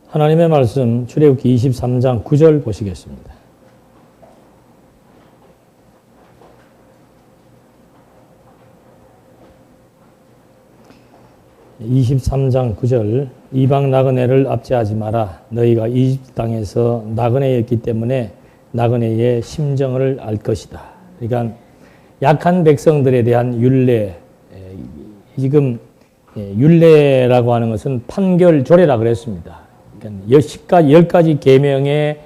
하나님의 말씀 출애굽기 23장 9절 보시겠습니다. (23장 9절) 이방 나그네를 압제하지 마라. 너희가 이집트 땅에서 나그네였기 때문에 나그네의 심정을 알 것이다. 그러니까 약한 백성들에 대한 율례, 지금 율례라고 하는 것은 판결조례라 그랬습니다. 그러니까 10가지 계명에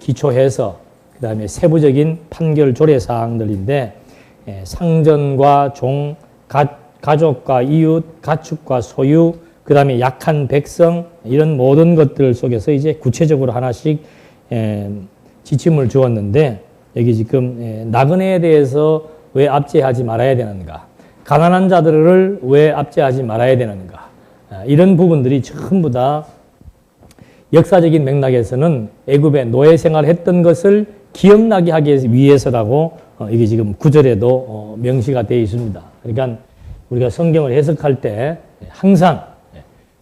기초해서 그 다음에 세부적인 판결조례 사항들인데 상전과 종, 가족과 이웃, 가축과 소유, 그 다음에 약한 백성, 이런 모든 것들 속에서 이제 구체적으로 하나씩 지침을 주었는데, 여기 지금 나그네에 대해서 왜 압제하지 말아야 되는가, 가난한 자들을 왜 압제하지 말아야 되는가, 이런 부분들이 전부 다 역사적인 맥락에서는 애굽의 노예 생활을 했던 것을 기억나게 하기 위해서라고 이게 지금 9절에도 명시가 되어 있습니다. 그러니까 우리가 성경을 해석할 때 항상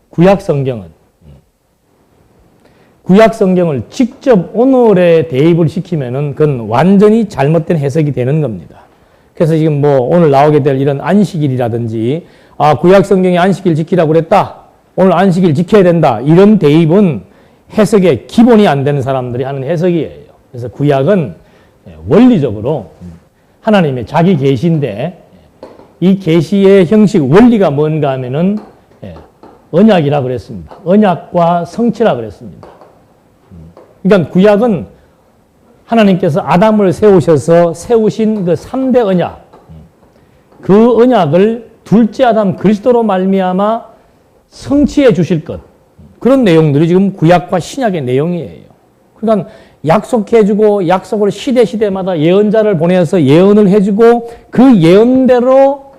구약 성경을 직접 오늘에 대입을 시키면은 그건 완전히 잘못된 해석이 되는 겁니다. 그래서 지금 뭐 오늘 나오게 될 이런 안식일이라든지, 구약 성경이 안식일 지키라고 그랬다, 오늘 안식일 지켜야 된다, 이런 대입은 해석의 기본이 안 되는 사람들이 하는 해석이에요. 그래서 구약은 원리적으로 하나님의 자기 계시인데, 이 계시의 형식, 원리가 뭔가 하면은 언약이라 그랬습니다. 언약과 성취라 그랬습니다. 그러니까 구약은 하나님께서 아담을 세우셔서 세우신 그 3대 언약, 그 언약을 둘째 아담 그리스도로 말미암아 성취해 주실 것, 그런 내용들이 지금 구약과 신약의 내용이에요. 그러니까 약속해주고, 약속을 시대마다 예언자를 보내서 예언을 해주고, 그 예언대로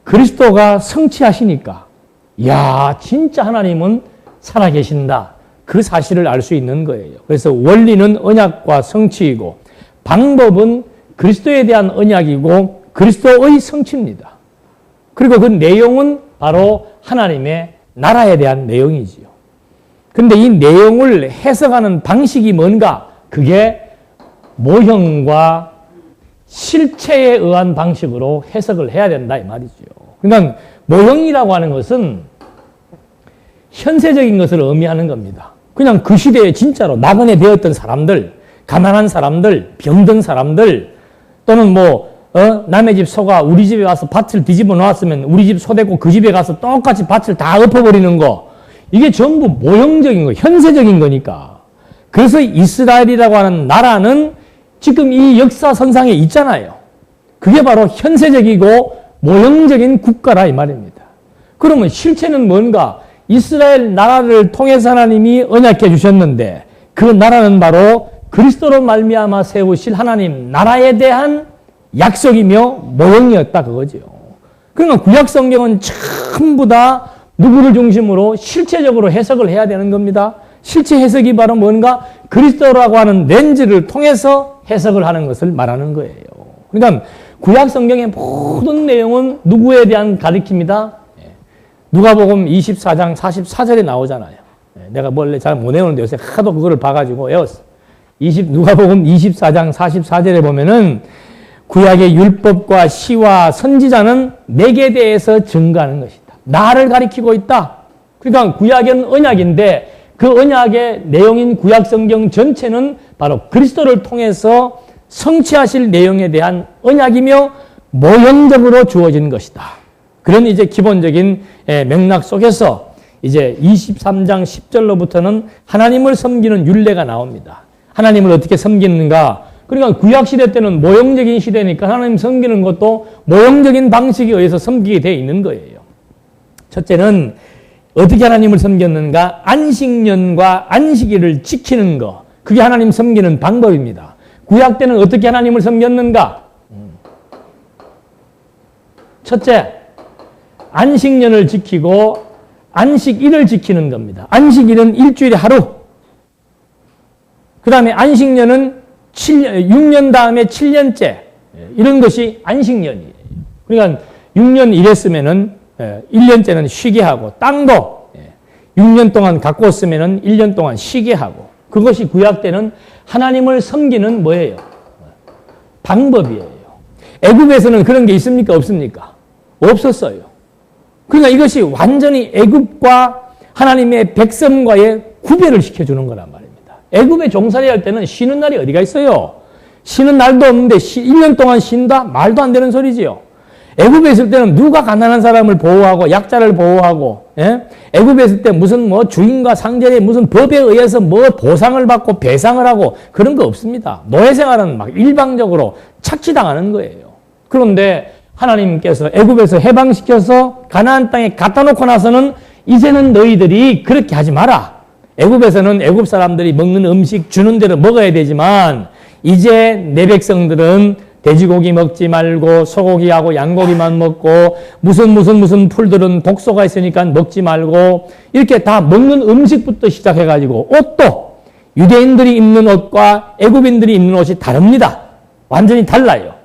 그리스도가 성취하시니까, 야, 진짜 하나님은 살아계신다, 그 사실을 알 수 있는 거예요. 그래서 원리는 언약과 성취이고, 방법은 그리스도에 대한 언약이고 그리스도의 성취입니다. 그리고 그 내용은 바로 하나님의 나라에 대한 내용이지요. 근데 이 내용을 해석하는 방식이 뭔가? 그게 모형과 실체에 의한 방식으로 해석을 해야 된다, 이 말이죠. 그러니까 모형이라고 하는 것은 현세적인 것을 의미하는 겁니다. 그냥 그 시대에 진짜로 나그네 되었던 사람들, 가난한 사람들, 병든 사람들, 또는 남의 집 소가 우리 집에 와서 밭을 뒤집어 놓았으면 우리 집 소되고 그 집에 가서 똑같이 밭을 다 엎어버리는 거, 이게 전부 모형적인 거, 현세적인 거니까. 그래서 이스라엘이라고 하는 나라는 지금 이 역사선상에 있잖아요. 그게 바로 현세적이고 모형적인 국가라, 이 말입니다. 그러면 실체는 뭔가? 이스라엘 나라를 통해서 하나님이 언약해 주셨는데, 그 나라는 바로 그리스도로 말미암아 세우실 하나님 나라에 대한 약속이며 모형이었다, 그거죠. 그러니까 구약 성경은 전부 다 누구를 중심으로 실체적으로 해석을 해야 되는 겁니다. 실체 해석이 바로 뭔가? 그리스도라고 하는 렌즈를 통해서 해석을 하는 것을 말하는 거예요. 그러니까 구약 성경의 모든 내용은 누구에 대한 가르침이다? 누가복음 24장 44절에 나오잖아요. 내가 원래 잘 못 외우는데 요새 하도 그거를 봐가지고 외웠어. 누가복음 24장 44절에 보면은 구약의 율법과 시와 선지자는 내게 대해서 증거하는 것이다. 나를 가리키고 있다. 그러니까 구약은 언약인데, 그 언약의 내용인 구약 성경 전체는 바로 그리스도를 통해서 성취하실 내용에 대한 언약이며 모형적으로 주어진 것이다. 그런 이제 기본적인 맥락 속에서 이제 23장 10절로부터는 하나님을 섬기는 율례가 나옵니다. 하나님을 어떻게 섬기는가? 그러니까 구약시대 때는 모형적인 시대니까 하나님 섬기는 것도 모형적인 방식에 의해서 섬기게 되어 있는 거예요. 첫째는 어떻게 하나님을 섬겼는가? 안식년과 안식일을 지키는 거. 그게 하나님 섬기는 방법입니다. 구약 때는 어떻게 하나님을 섬겼는가? 첫째, 안식년을 지키고 안식일을 지키는 겁니다. 안식일은 일주일에 하루. 그 다음에 안식년은 6년 다음에 7년째. 이런 것이 안식년이에요. 그러니까 6년 일했으면은 1년째는 쉬게 하고, 땅도 6년 동안 갖고 있으면은 1년 동안 쉬게 하고, 그것이 구약 때는 하나님을 섬기는 뭐예요? 방법이에요. 애굽에서는 그런 게 있습니까? 없습니까? 없었어요. 그러니까 이것이 완전히 애굽과 하나님의 백성과의 구별을 시켜주는 거란 말입니다. 애굽에 종살이 할 때는 쉬는 날이 어디가 있어요? 쉬는 날도 없는데 1년 동안 쉰다? 말도 안 되는 소리지요. 애굽에 있을 때는 누가 가난한 사람을 보호하고 약자를 보호하고, 예? 애굽에 있을 때 무슨 뭐 주인과 상절의 무슨 법에 의해서 뭐 보상을 받고 배상을 하고 그런 거 없습니다. 노예 생활은 막 일방적으로 착취당하는 거예요. 그런데 하나님께서 애굽에서 해방시켜서 가나안 땅에 갖다 놓고 나서는 이제는 너희들이 그렇게 하지 마라. 애굽에서는 애굽 사람들이 먹는 음식 주는 대로 먹어야 되지만 이제 내 백성들은 돼지고기 먹지 말고 소고기하고 양고기만 먹고 무슨 풀들은 독소가 있으니까 먹지 말고 이렇게 다 먹는 음식부터 시작해가지고 옷도 유대인들이 입는 옷과 애굽인들이 입는 옷이 다릅니다. 완전히 달라요.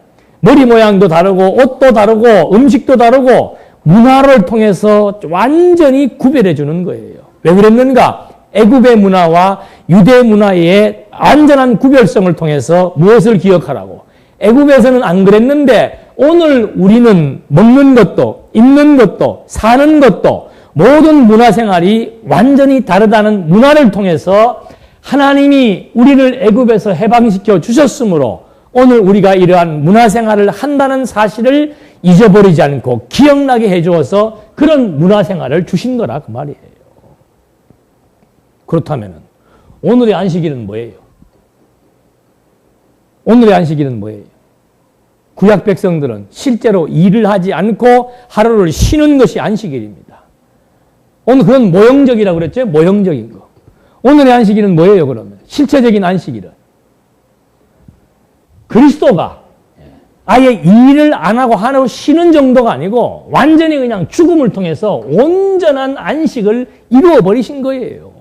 머리 모양도 다르고 옷도 다르고 음식도 다르고 문화를 통해서 완전히 구별해 주는 거예요. 왜 그랬는가? 애굽의 문화와 유대 문화의 완전한 구별성을 통해서 무엇을 기억하라고? 애굽에서는 안 그랬는데 오늘 우리는 먹는 것도 입는 것도 사는 것도 모든 문화생활이 완전히 다르다는 문화를 통해서 하나님이 우리를 애굽에서 해방시켜 주셨으므로 오늘 우리가 이러한 문화생활을 한다는 사실을 잊어버리지 않고 기억나게 해주어서 그런 문화생활을 주신 거라 그 말이에요. 그렇다면 오늘의 안식일은 뭐예요? 오늘의 안식일은 뭐예요? 구약 백성들은 실제로 일을 하지 않고 하루를 쉬는 것이 안식일입니다. 오늘 그건 모형적이라고 그랬죠? 모형적인 거. 오늘의 안식일은 뭐예요, 그러면? 실체적인 안식일은? 그리스도가 아예 일을 안 하고 하루 쉬는 정도가 아니고 완전히 그냥 죽음을 통해서 온전한 안식을 이루어 버리신 거예요.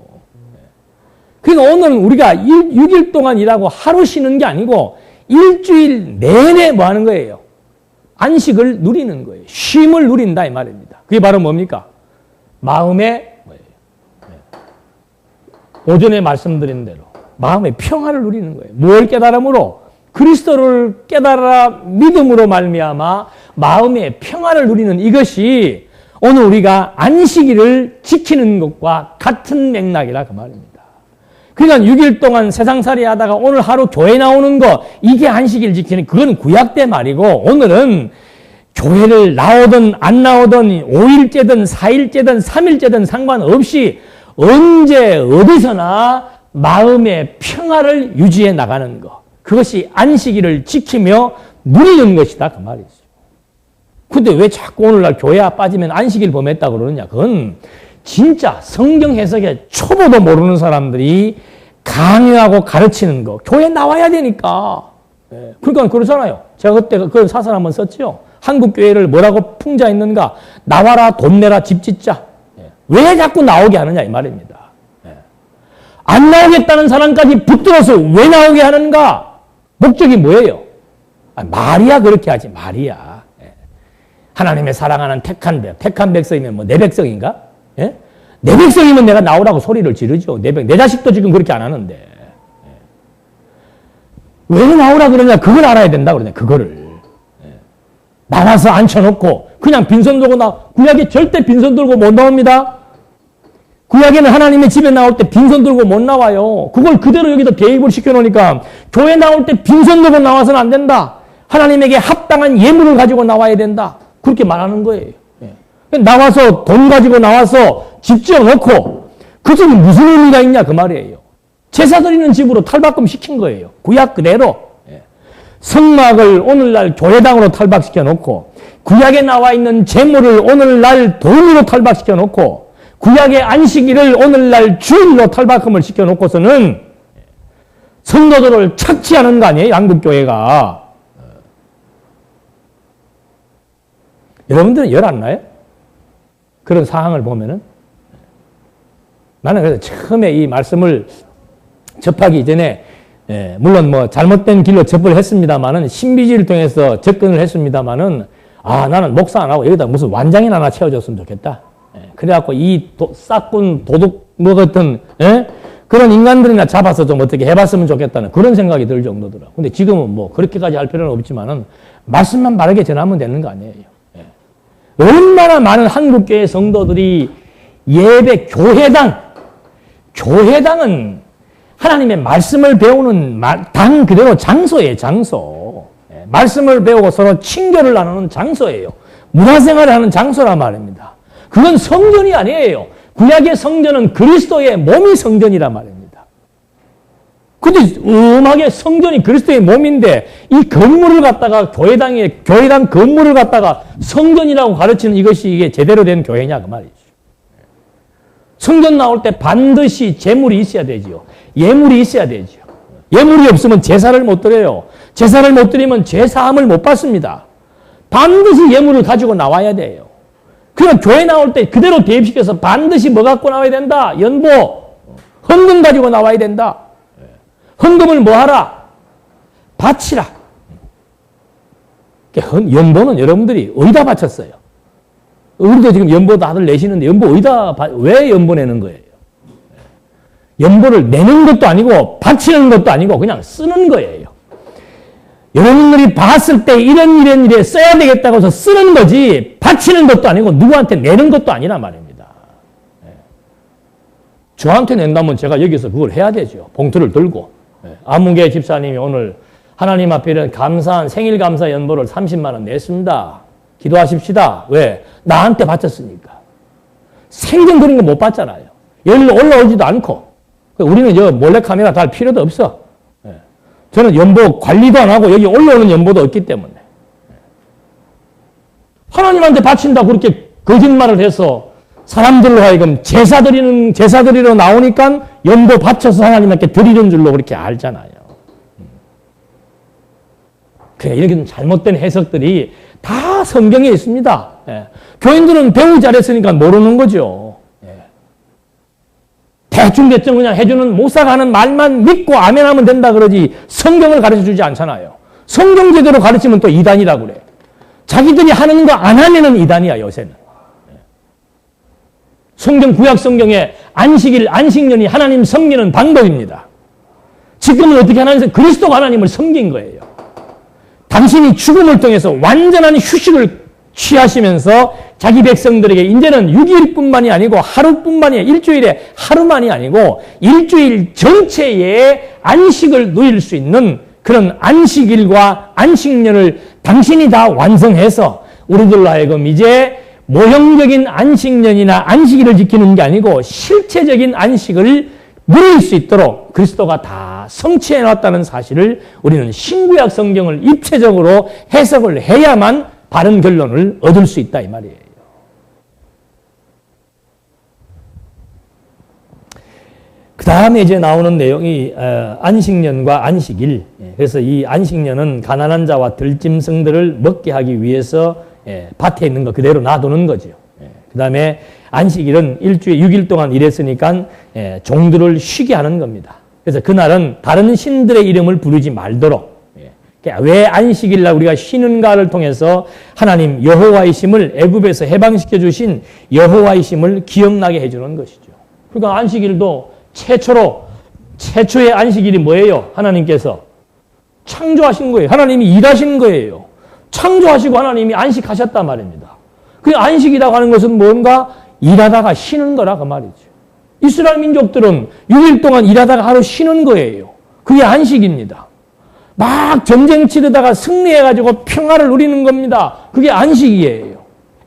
그러니까 오늘은 우리가 6일 동안 일하고 하루 쉬는 게 아니고 일주일 내내 뭐 하는 거예요? 안식을 누리는 거예요. 쉼을 누린다 이 말입니다. 그게 바로 뭡니까? 마음의 뭐예요? 오전에 말씀드린 대로 마음의 평화를 누리는 거예요. 뭘 깨달음으로? 그리스도를 깨달아 믿음으로 말미암아 마음의 평화를 누리는 이것이 오늘 우리가 안식일을 지키는 것과 같은 맥락이라 그 말입니다. 그러니까 6일 동안 세상살이 하다가 오늘 하루 교회 나오는 거 이게 안식일 지키는 그건 구약 때 말이고 오늘은 교회를 나오든 안 나오든 5일째든 4일째든 3일째든 상관없이 언제 어디서나 마음의 평화를 유지해 나가는 거 그것이 안식일을 지키며 누리는 것이다 그 말이죠. 근데 왜 자꾸 오늘날 교회에 빠지면 안식일 범했다고 그러느냐? 그건 진짜 성경 해석에 초보도 모르는 사람들이 강요하고 가르치는 거. 교회 나와야 되니까. 그러니까 그렇잖아요. 제가 그때 그런 사설 한번 썼죠. 한국 교회를 뭐라고 풍자했는가? 나와라, 돈 내라, 집 짓자. 왜 자꾸 나오게 하느냐 이 말입니다. 안 나오겠다는 사람까지 붙들어서 왜 나오게 하는가? 목적이 뭐예요? 말이야 그렇게 하지 말이야. 하나님의 사랑하는 택한 백성이면 뭐 내 백성인가? 예? 내 백성이면 내가 나오라고 소리를 지르죠. 내 자식도 지금 그렇게 안 하는데. 왜 나오라 그러냐? 그걸 알아야 된다 그러냐, 그거를. 나와서 앉혀놓고, 그냥 빈손 들고 구약에 절대 빈손 들고 못 나옵니다. 구약에는 하나님의 집에 나올 때 빈손 들고 못 나와요. 그걸 그대로 여기다 대입을 시켜놓으니까, 교회 나올 때 빈손 들고 나와서는 안 된다. 하나님에게 합당한 예물을 가지고 나와야 된다. 그렇게 말하는 거예요. 나와서 돈 가지고 나와서 집 지어놓고 그 집이 무슨 의미가 있냐 그 말이에요. 제사 드리는 집으로 탈바꿈 시킨 거예요. 구약 그대로. 성막을 오늘날 교회당으로 탈박시켜 놓고 구약에 나와 있는 재물을 오늘날 돈으로 탈박시켜 놓고 구약의 안식일을 오늘날 주일로 탈바꿈을 시켜 놓고서는 성도들을 착취하는 거 아니에요? 양국교회가. 여러분들은 열 안 나요? 그런 상황을 보면은 나는 그래서 처음에 이 말씀을 접하기 이전에 물론 뭐 잘못된 길로 접을 했습니다만은 신비주의를 통해서 접근을 했습니다만은 나는 목사 안 하고 여기다 무슨 완장이나 하나 채워줬으면 좋겠다. 그래갖고 이 싹군 도둑 먹었던 그런 인간들이나 잡아서 좀 어떻게 해봤으면 좋겠다는 그런 생각이 들 정도더라. 근데 지금은 뭐 그렇게까지 할 필요는 없지만은 말씀만 바르게 전하면 되는 거 아니에요. 얼마나 많은 한국교회 성도들이 예배 교회당은 하나님의 말씀을 배우는 당 그대로 장소예요, 장소. 말씀을 배우고 서로 친교를 나누는 장소예요. 문화생활을 하는 장소란 말입니다. 그건 성전이 아니에요. 구약의 성전은 그리스도의 몸이 성전이란 말입니다. 근데 음악의 성전이 그리스도의 몸인데 이 건물을 갖다가 교회당 건물을 갖다가 성전이라고 가르치는 이게 제대로 된 교회냐 그 말이죠. 성전 나올 때 반드시 제물이 있어야 되지요. 예물이 있어야 되죠. 예물이 없으면 제사를 못 드려요. 제사를 못 드리면 제사함을 못 받습니다. 반드시 예물을 가지고 나와야 돼요. 그럼 교회 나올 때 그대로 대입시켜서 반드시 뭐 갖고 나와야 된다? 연보, 헌금 가지고 나와야 된다. 헌금을 뭐 하라? 바치라. 연보는 여러분들이 어디다 바쳤어요? 우리도 지금 연보 다들 내시는데 왜 연보 내는 거예요? 연보를 내는 것도 아니고 바치는 것도 아니고 그냥 쓰는 거예요. 여러분들이 봤을 때 이런 일에 써야 되겠다고 해서 쓰는 거지 바치는 것도 아니고 누구한테 내는 것도 아니란 말입니다. 저한테 낸다면 제가 여기서 그걸 해야 되죠. 봉투를 들고. 아무개 집사님이 오늘 하나님 앞에 이런 감사한 생일 감사 연보를 30만 원 냈습니다. 기도하십시다. 왜? 나한테 바쳤으니까. 생전 그런 거 못 받잖아요. 여기로 올라오지도 않고. 우리는 저 몰래카메라 달 필요도 없어. 저는 연보 관리도 안 하고 여기 올라오는 연보도 없기 때문에. 하나님한테 바친다 그렇게 거짓말을 해서 사람들로 하여금 제사 드리러 나오니까 연보 바쳐서 하나님께 드리는 줄로 그렇게 알잖아요. 그냥 이렇게 잘못된 해석들이 다 성경에 있습니다. 교인들은 배우기 잘했으니까 모르는 거죠. 대충 그냥 해주는 목사가 하는 말만 믿고 아멘하면 된다 그러지 성경을 가르쳐주지 않잖아요. 성경 제대로 가르치면 또 이단이라고 그래. 자기들이 하는 거 안 하면은 이단이야 요새는. 구약 성경에 안식년이 하나님 섬기는 방법입니다. 지금은 어떻게 하나님 그리스도가 하나님을 섬긴 거예요. 당신이 죽음을 통해서 완전한 휴식을 취하시면서 자기 백성들에게 이제는 6일뿐만이 아니고 하루뿐만이 아니라 일주일에 하루만이 아니고 일주일 전체의 안식을 누릴 수 있는 그런 안식일과 안식년을 당신이 다 완성해서 우리들로 하여금 이제 모형적인 안식년이나 안식일을 지키는 게 아니고 실체적인 안식을 누릴 수 있도록 그리스도가 다 성취해놨다는 사실을 우리는 신구약 성경을 입체적으로 해석을 해야만 바른 결론을 얻을 수 있다 이 말이에요. 그 다음에 이제 나오는 내용이 안식년과 안식일. 그래서 이 안식년은 가난한 자와 들짐승들을 먹게 하기 위해서 밭에 있는 거 그대로 놔두는 거죠. 그 다음에 안식일은 일주일 6일 동안 일했으니까 종들을 쉬게 하는 겁니다. 그래서 그날은 다른 신들의 이름을 부르지 말도록. 왜 안식일날 우리가 쉬는가를 통해서 하나님 여호와이심을 애굽에서 해방시켜 주신 여호와이심을 기억나게 해주는 것이죠. 그러니까 안식일도 최초의 안식일이 뭐예요? 하나님께서 창조하신 거예요. 하나님이 일하신 거예요. 창조하시고 하나님이 안식하셨단 말입니다. 그 안식이라고 하는 것은 뭔가 일하다가 쉬는 거라 그 말이죠. 이스라엘 민족들은 6일 동안 일하다가 하루 쉬는 거예요. 그게 안식입니다. 막 전쟁 치르다가 승리해가지고 평화를 누리는 겁니다. 그게 안식이에요.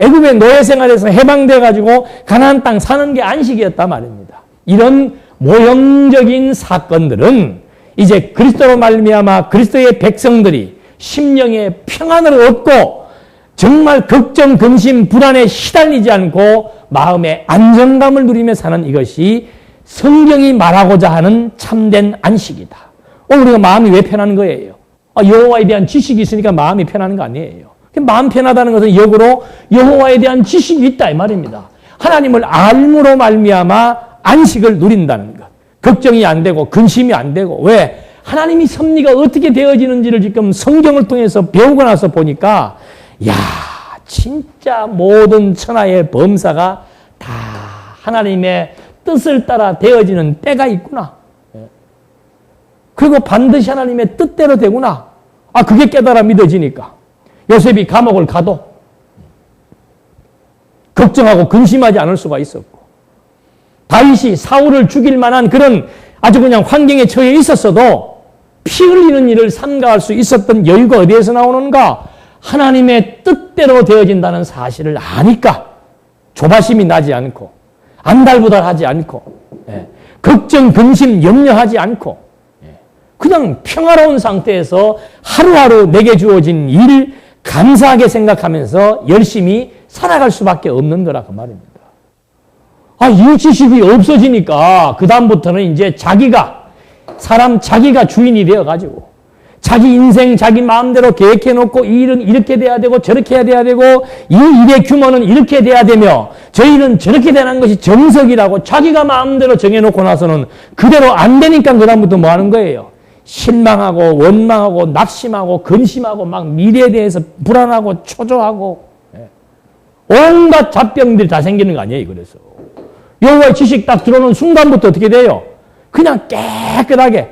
애굽의 노예 생활에서 해방돼가지고 가나안 땅 사는 게 안식이었단 말입니다. 이런 모형적인 사건들은 이제 그리스도로 말미암아 그리스도의 백성들이 심령의 평안을 얻고 정말 걱정, 근심, 불안에 시달리지 않고 마음의 안정감을 누리며 사는 이것이 성경이 말하고자 하는 참된 안식이다. 오늘 우리가 마음이 왜 편한 거예요? 여호와에 대한 지식이 있으니까 마음이 편한 거 아니에요. 마음 편하다는 것은 역으로 여호와에 대한 지식이 있다 이 말입니다. 하나님을 알므로 말미암아 안식을 누린다는 것. 걱정이 안 되고 근심이 안 되고. 왜? 하나님이 섭리가 어떻게 되어지는지를 지금 성경을 통해서 배우고 나서 보니까 야 진짜 모든 천하의 범사가 다 하나님의 뜻을 따라 되어지는 때가 있구나. 그리고 반드시 하나님의 뜻대로 되구나. 아, 그게 깨달아 믿어지니까. 요셉이 감옥을 가도 걱정하고 근심하지 않을 수가 있었고, 다윗이 사울을 죽일 만한 그런 아주 그냥 환경에 처해 있었어도 피 흘리는 일을 삼가할 수 있었던 여유가 어디에서 나오는가? 하나님의 뜻대로 되어진다는 사실을 아니까 조바심이 나지 않고, 안달부달하지 않고, 걱정, 근심, 염려하지 않고, 그냥 평화로운 상태에서 하루하루 내게 주어진 일 감사하게 생각하면서 열심히 살아갈 수밖에 없는 거라 그 말입니다. 아, 이 지식이 없어지니까 그 다음부터는 이제 자기가 주인이 되어가지고 자기 인생 자기 마음대로 계획해놓고 이 일은 이렇게 돼야 되고 저렇게 해야 되고 이 일의 규모는 이렇게 돼야 되며 저 일은 저렇게 되는 것이 정석이라고 자기가 마음대로 정해놓고 나서는 그대로 안 되니까 그 다음부터 뭐 하는 거예요? 실망하고 원망하고 낙심하고 근심하고 막 미래에 대해서 불안하고 초조하고 온갖 잡병들이 다 생기는 거 아니에요. 그래서 여호와의 지식 딱 들어오는 순간부터 어떻게 돼요? 그냥 깨끗하게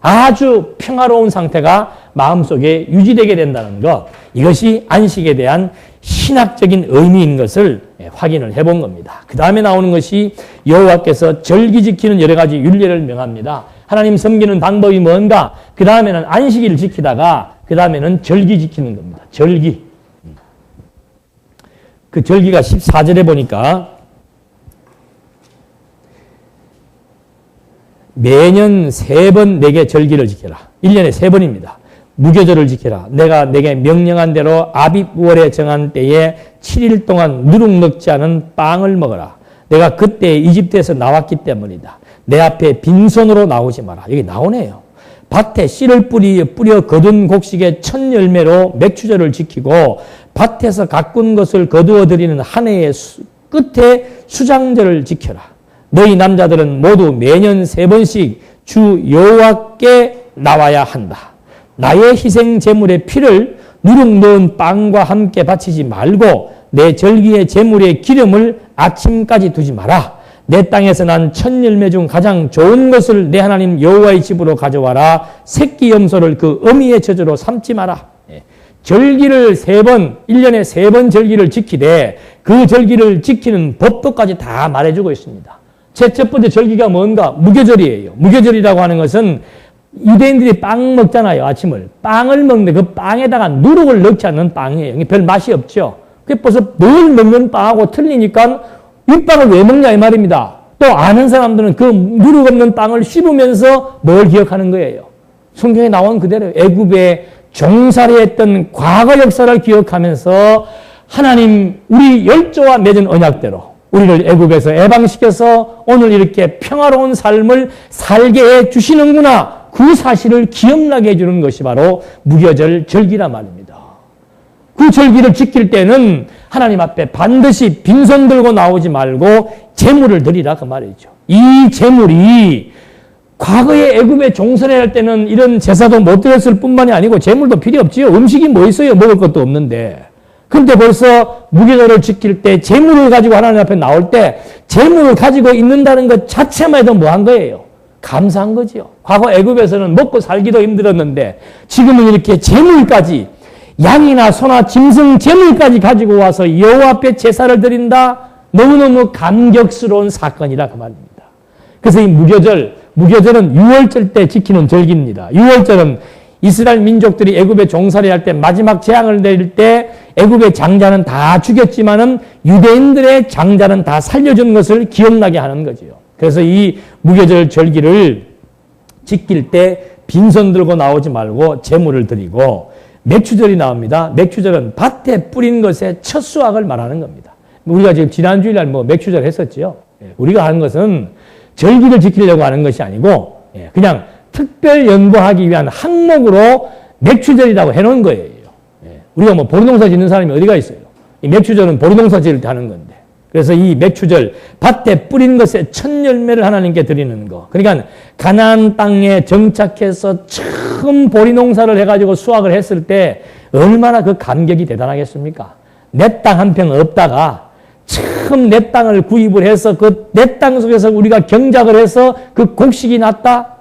아주 평화로운 상태가 마음속에 유지되게 된다는 것, 이것이 안식에 대한 신학적인 의미인 것을 확인을 해본 겁니다. 그 다음에 나오는 것이 여호와께서 절기 지키는 여러 가지 율례를 명합니다. 하나님 섬기는 방법이 뭔가? 그 다음에는 안식일을 지키다가 그 다음에는 절기 지키는 겁니다. 절기. 그 절기가 14절에 보니까 매년 3번 내게 절기를 지켜라. 1년에 3번입니다. 무교절을 지켜라. 내가 내게 명령한 대로 아빕월에 정한 때에 7일 동안 누룩 넣지 않은 빵을 먹어라. 내가 그때 이집트에서 나왔기 때문이다. 내 앞에 빈손으로 나오지 마라. 여기 나오네요. 밭에 씨를 뿌려 거둔 곡식의 첫 열매로 맥추절을 지키고 밭에서 가꾼 것을 거두어 드리는 한 해의 끝에 수장절을 지켜라. 너희 남자들은 모두 매년 3번씩 주 여호와께 나와야 한다. 나의 희생 제물의 피를 누룩 넣은 빵과 함께 바치지 말고 내 절기의 제물의 기름을 아침까지 두지 마라. 내 땅에서 난 첫 열매 중 가장 좋은 것을 내 하나님 여호와의 집으로 가져와라. 새끼 염소를 그 어미의 저주로 삼지 마라. 절기를 3번, 1년에 3번 절기를 지키되 그 절기를 지키는 법도까지 다 말해주고 있습니다. 첫 번째 절기가 뭔가? 무교절이에요. 무교절이라고 하는 것은 유대인들이 빵 먹잖아요, 아침을. 빵을 먹는데 그 빵에다가 누룩을 넣지 않는 빵이에요. 별 맛이 없죠. 그게 벌써 늘 먹는 빵하고 틀리니까 윗빵을 왜 먹냐 이 말입니다. 또 아는 사람들은 그 누룩 없는 빵을 씹으면서 뭘 기억하는 거예요? 성경에 나온 그대로 애굽에 종살이했던 과거 역사를 기억하면서 하나님 우리 열조와 맺은 언약대로 우리를 애굽에서 해방시켜서 오늘 이렇게 평화로운 삶을 살게 해 주시는구나. 그 사실을 기억나게 해주는 것이 바로 무교절 절기란 말입니다. 그 절기를 지킬 때는 하나님 앞에 반드시 빈손 들고 나오지 말고 제물을 드리라 그 말이죠. 이 제물이 과거에 애굽에 종살이할 때는 이런 제사도 못 드렸을 뿐만이 아니고 제물도 필요 없지요. 음식이 뭐 있어요? 먹을 것도 없는데. 그런데 벌써 무교절을 지킬 때 제물을 가지고 하나님 앞에 나올 때 제물을 가지고 있는다는 것 자체만 해도 뭐 한 거예요? 감사한 거지요. 과거 애굽에서는 먹고 살기도 힘들었는데 지금은 이렇게 제물까지 양이나 소나 짐승 제물까지 가지고 와서 여호와 앞에 제사를 드린다. 너무너무 감격스러운 사건이라 그 말입니다. 그래서 이 무교절은 6월절 때 지키는 절기입니다. 6월절은 이스라엘 민족들이 애굽에 종살이할 때 마지막 재앙을 내릴 때 애굽의 장자는 다 죽였지만은 유대인들의 장자는 다 살려준 것을 기억나게 하는 거지요. 그래서 이 무교절 절기를 지킬 때 빈손 들고 나오지 말고 제물을 드리고 맥추절이 나옵니다. 맥추절은 밭에 뿌린 것의 첫 수확을 말하는 겁니다. 우리가 지금 지난 주일날 맥추절 했었지요. 우리가 하는 것은 절기를 지키려고 하는 것이 아니고 그냥 특별 연구하기 위한 항목으로 맥추절이라고 해놓은 거예요. 우리가 보리농사 짓는 사람이 어디가 있어요? 이 맥추절은 보리농사 지을 때 하는 건데. 그래서 이 맥추절, 밭에 뿌린 것의 첫 열매를 하나님께 드리는 거. 그러니까 가나안 땅에 정착해서 처음 보리농사를 해가지고 수확을 했을 때 얼마나 그 감격이 대단하겠습니까? 내 땅 한 평 없다가 처음 내 땅을 구입을 해서 그 내 땅 속에서 우리가 경작을 해서 그 곡식이 났다.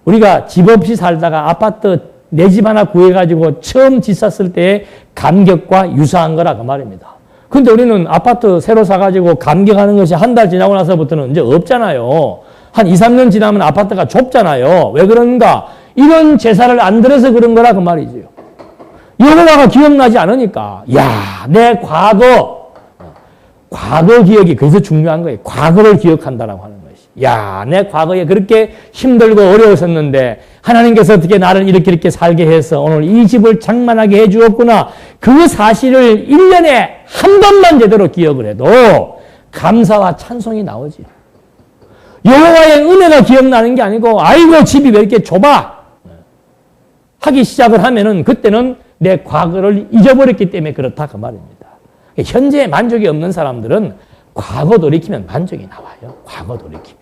우리가 집 없이 살다가 아파트 내 집 하나 구해가지고 처음 집 샀을 때의 감격과 유사한 거라 그 말입니다. 근데 우리는 아파트 새로 사가지고 감격하는 것이 한 달 지나고 나서부터는 이제 없잖아요. 한 2, 3년 지나면 아파트가 좁잖아요. 왜 그런가? 이런 제사를 안 들어서 그런 거라 그 말이죠. 여호와가 기억나지 않으니까. 야, 내 과거 기억이 그래서 중요한 거예요. 과거를 기억한다라고 하는 것이. 야, 내 과거에 그렇게 힘들고 어려웠었는데 하나님께서 어떻게 나를 이렇게 살게 해서 오늘 이 집을 장만하게 해 주었구나. 그 사실을 1년에 한 번만 제대로 기억을 해도 감사와 찬송이 나오지. 여호와의 은혜가 기억나는 게 아니고 아이고 집이 왜 이렇게 좁아 하기 시작을 하면은 그때는 내 과거를 잊어버렸기 때문에 그렇다 그 말입니다. 현재에 만족이 없는 사람들은 과거 돌이키면 만족이 나와요. 과거 돌이키면.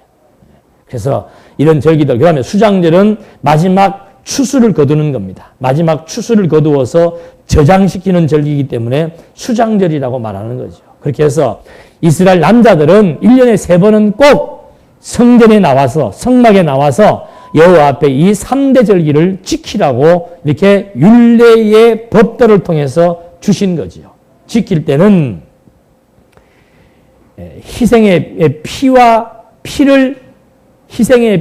그래서 이런 절기들, 그 다음에 수장절은 마지막 추수를 거두는 겁니다. 마지막 추수를 거두어서 저장시키는 절기이기 때문에 수장절이라고 말하는 거죠. 그렇게 해서 이스라엘 남자들은 1년에 3번은 꼭 성전에 나와서, 성막에 나와서 여호와 앞에 이 3대 절기를 지키라고 이렇게 율례의 법도를 통해서 주신 거지요. 지킬 때는 희생의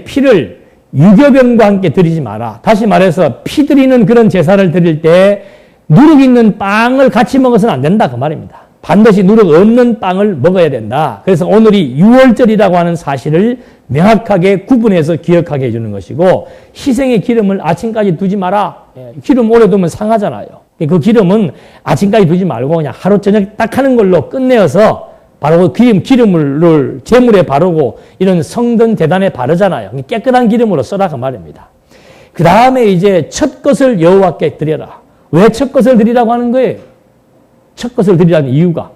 피를 유교병과 함께 드리지 마라. 다시 말해서 피 드리는 그런 제사를 드릴 때 누룩 있는 빵을 같이 먹어서는 안 된다 그 말입니다. 반드시 누룩 없는 빵을 먹어야 된다. 그래서 오늘이 유월절이라고 하는 사실을 명확하게 구분해서 기억하게 해주는 것이고 희생의 기름을 아침까지 두지 마라. 기름 오래 두면 상하잖아요. 그 기름은 아침까지 두지 말고 그냥 하루 저녁 딱 하는 걸로 끝내어서 바로 기름을 제물에 바르고 이런 성전 제단에 바르잖아요. 깨끗한 기름으로 써라 그 말입니다. 그 다음에 이제 첫 것을 여호와께 드려라. 왜 첫 것을 드리라고 하는 거예요? 첫 것을 드리라는 이유가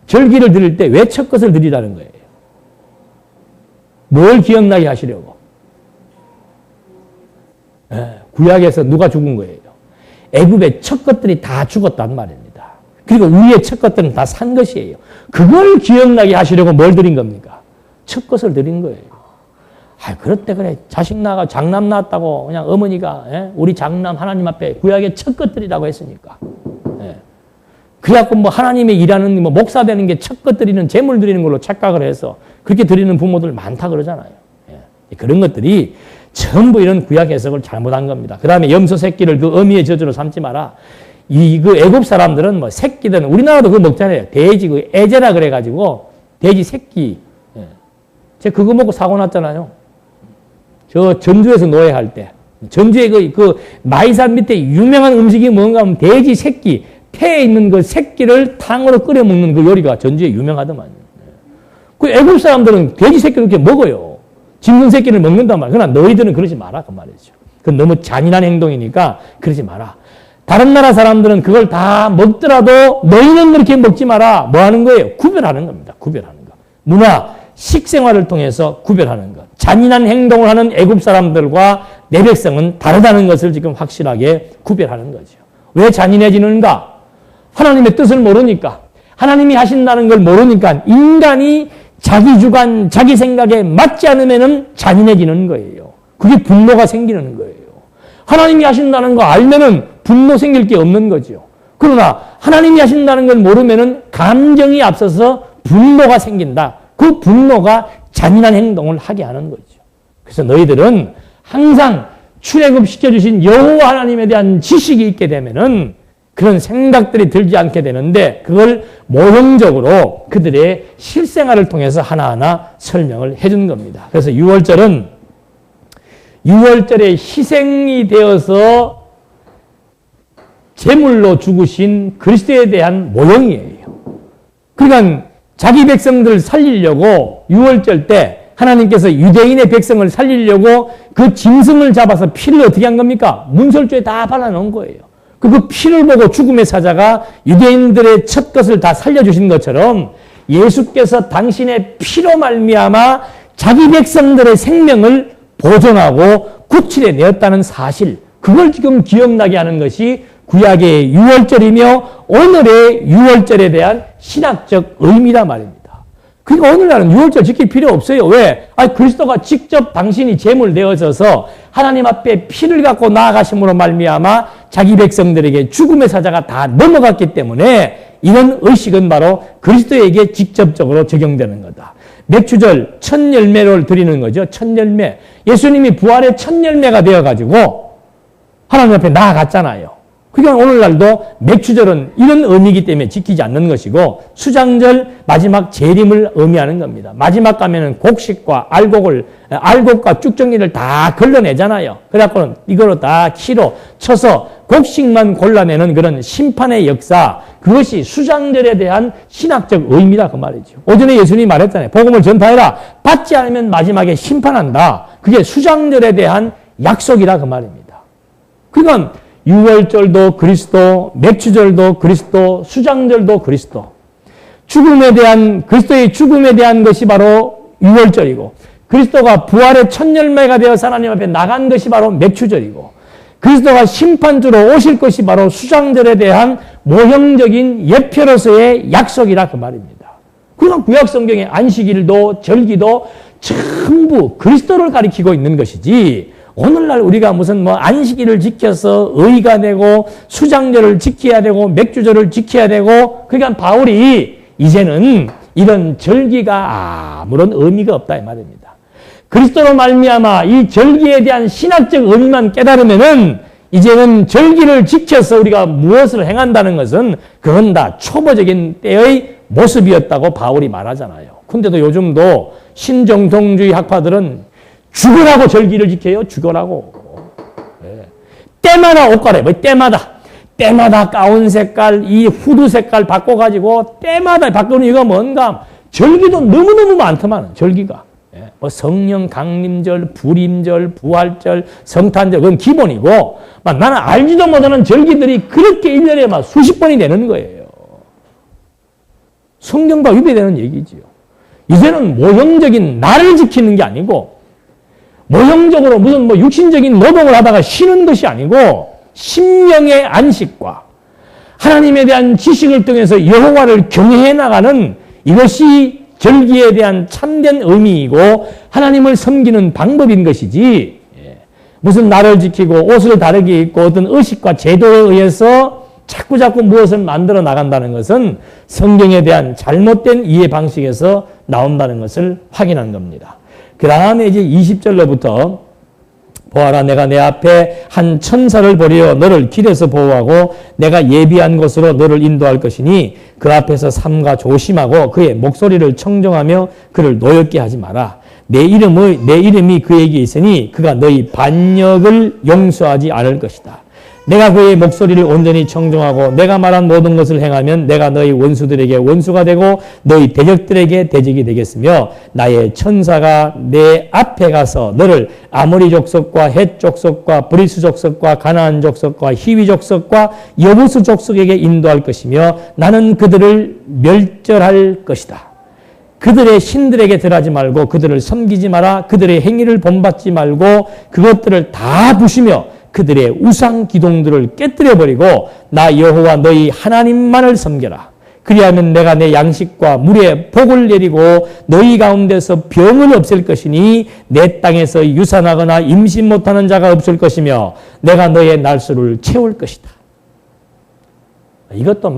절기를 드릴 때 왜 첫 것을 드리라는 거예요? 뭘 기억나게 하시려고? 구약에서 누가 죽은 거예요? 애굽의 첫 것들이 다 죽었단 말입니다. 그리고 위의 첫 것들은 다 산 것이에요. 그걸 기억나게 하시려고 뭘 드린 겁니까? 첫 것을 드린 거예요. 그렇대 그래. 자식 나가 장남 낳았다고 그냥 어머니가 우리 장남 하나님 앞에 구약의 첫 것들이라고 했으니까. 그래갖고 뭐 하나님의 일하는 뭐 목사 되는 게 첫 것 드리는 제물 드리는 걸로 착각을 해서 그렇게 드리는 부모들 많다 그러잖아요. 그런 것들이 전부 이런 구약 해석을 잘못한 겁니다. 그 다음에 염소 새끼를 그 어미의 저주로 삼지 마라. 그 애굽 사람들은 뭐 새끼들은 우리나라도 그거 먹잖아요. 돼지 그 애제라 그래가지고 돼지 새끼. 제가 그거 먹고 사고 났잖아요. 저 전주에서 노예할 때. 전주에 그 마이산 밑에 유명한 음식이 뭔가 하면 돼지 새끼. 폐에 있는 그 새끼를 탕으로 끓여 먹는 그 요리가 전주에 유명하더만. 그 애굽 사람들은 돼지 새끼를 이렇게 먹어요. 짐승 새끼를 먹는단 말이야. 그러나 너희들은 그러지 마라 그 말이죠. 그건 너무 잔인한 행동이니까 그러지 마라. 다른 나라 사람들은 그걸 다 먹더라도 너희는 그렇게 먹지 마라. 뭐 하는 거예요? 구별하는 겁니다. 구별하는 거. 문화, 식생활을 통해서 구별하는 것. 잔인한 행동을 하는 애굽 사람들과 내 백성은 다르다는 것을 지금 확실하게 구별하는 거죠. 왜 잔인해지는가? 하나님의 뜻을 모르니까. 하나님이 하신다는 걸 모르니까 인간이 자기 주관, 자기 생각에 맞지 않으면 잔인해지는 거예요. 그게 분노가 생기는 거예요. 하나님이 하신다는 거 알면은 분노 생길 게 없는 거죠. 그러나 하나님이 하신다는 걸 모르면은 감정이 앞서서 분노가 생긴다. 그 분노가 잔인한 행동을 하게 하는 거죠. 그래서 너희들은 항상 출애굽 시켜주신 여호와 하나님에 대한 지식이 있게 되면은 그런 생각들이 들지 않게 되는데 그걸 모형적으로 그들의 실생활을 통해서 하나하나 설명을 해준 겁니다. 그래서 6월절은 6월절에 희생이 되어서 제물로 죽으신 그리스도에 대한 모형이에요. 그러니까 자기 백성들을 살리려고 6월절 때 하나님께서 유대인의 백성을 살리려고 그 짐승을 잡아서 피를 어떻게 한 겁니까? 문설주에 다 발라놓은 거예요. 그 피를 보고 죽음의 사자가 유대인들의 첫 것을 다 살려주신 것처럼 예수께서 당신의 피로 말미암아 자기 백성들의 생명을 보존하고 구출해 내었다는 사실, 그걸 지금 기억나게 하는 것이 구약의 유월절이며 오늘의 유월절에 대한 신학적 의미란 말입니다. 그러니까 오늘날은 유월절 지킬 필요 없어요. 왜? 그리스도가 직접 당신이 제물 되어져서 하나님 앞에 피를 갖고 나아가심으로 말미암아 자기 백성들에게 죽음의 사자가 다 넘어갔기 때문에 이런 의식은 바로 그리스도에게 직접적으로 적용되는 거다. 맥주절 첫 열매를 드리는 거죠. 첫 열매. 예수님이 부활의 첫 열매가 되어가지고 하나님 앞에 나아갔잖아요. 그러니까 오늘날도 맥주절은 이런 의미이기 때문에 지키지 않는 것이고 수장절 마지막 재림을 의미하는 겁니다. 마지막 가면은 곡식과 알곡과 쭉정이를 다 걸러내잖아요. 그래갖고는 이거로 다 키로 쳐서 곡식만 골라내는 그런 심판의 역사, 그것이 수장절에 대한 신학적 의미다 그 말이죠. 오전에 예수님이 말했잖아요. 복음을 전파해라. 받지 않으면 마지막에 심판한다. 그게 수장절에 대한 약속이다 그 말입니다. 그러니까 유월절도 그리스도, 맥주절도 그리스도, 수장절도 그리스도. 그리스도의 죽음에 대한 것이 바로 유월절이고, 그리스도가 부활의 첫 열매가 되어 하나님 앞에 나간 것이 바로 맥주절이고, 그리스도가 심판주로 오실 것이 바로 수장절에 대한 모형적인 예표로서의 약속이라 그 말입니다. 그러나 구약 성경의 안식일도 절기도 전부 그리스도를 가리키고 있는 것이지, 오늘날 우리가 무슨 안식일을 지켜서 의가 되고 수장절을 지켜야 되고 맥주절을 지켜야 되고, 그러니까 바울이 이제는 이런 절기가 아무런 의미가 없다 이 말입니다. 그리스도로 말미암아 이 절기에 대한 신학적 의미만 깨달으면은 이제는 절기를 지켜서 우리가 무엇을 행한다는 것은 그건 다 초보적인 때의 모습이었다고 바울이 말하잖아요. 근데도 요즘도 신정통주의 학파들은 죽으라고 절기를 지켜요. 죽으라고. 네. 때마다 옷 갈아입어요. 때마다 가운 색깔, 이 후드 색깔 바꿔가지고 때마다 바꾸는 이유가 뭔가, 절기도 너무너무 많더만, 절기가. 네. 성령 강림절, 불임절, 부활절, 성탄절, 그건 기본이고, 나는 알지도 못하는 절기들이 그렇게 1년에 막 수십 번이 되는 거예요. 성경과 위배되는 얘기지요. 이제는 모형적인 나를 지키는 게 아니고, 모형적으로 무슨 육신적인 노동을 하다가 쉬는 것이 아니고 심령의 안식과 하나님에 대한 지식을 통해서 여호와를 경외해 나가는, 이것이 절기에 대한 참된 의미이고 하나님을 섬기는 방법인 것이지, 무슨 날을 지키고 옷을 다르게 입고 어떤 의식과 제도에 의해서 자꾸 무엇을 만들어 나간다는 것은 성경에 대한 잘못된 이해 방식에서 나온다는 것을 확인한 겁니다. 그 다음에 이제 20절로부터 보아라, 내가 내 앞에 한 천사를 보리어 너를 길에서 보호하고 내가 예비한 곳으로 너를 인도할 것이니 그 앞에서 삼가 조심하고 그의 목소리를 청정하며 그를 노엽게 하지 마라. 내 이름이 그에게 있으니 그가 너희 반역을 용서하지 않을 것이다. 내가 그의 목소리를 온전히 청정하고 내가 말한 모든 것을 행하면 내가 너희 원수들에게 원수가 되고 너희 대적들에게 대적이 되겠으며 나의 천사가 내 앞에 가서 너를 아모리 족속과 헷 족속과 브리스 족속과 가나안 족속과 히위 족속과 여부스 족속에게 인도할 것이며 나는 그들을 멸절할 것이다. 그들의 신들에게 절하지 말고 그들을 섬기지 마라. 그들의 행위를 본받지 말고 그것들을 다 부시며 그들의 우상 기둥들을 깨뜨려버리고 나 여호와 너희 하나님만을 섬겨라. 그리하면 내가 내 양식과 물에 복을 내리고 너희 가운데서 병을 없앨 것이니 내 땅에서 유산하거나 임신 못하는 자가 없을 것이며 내가 너의 날수를 채울 것이다. 이것도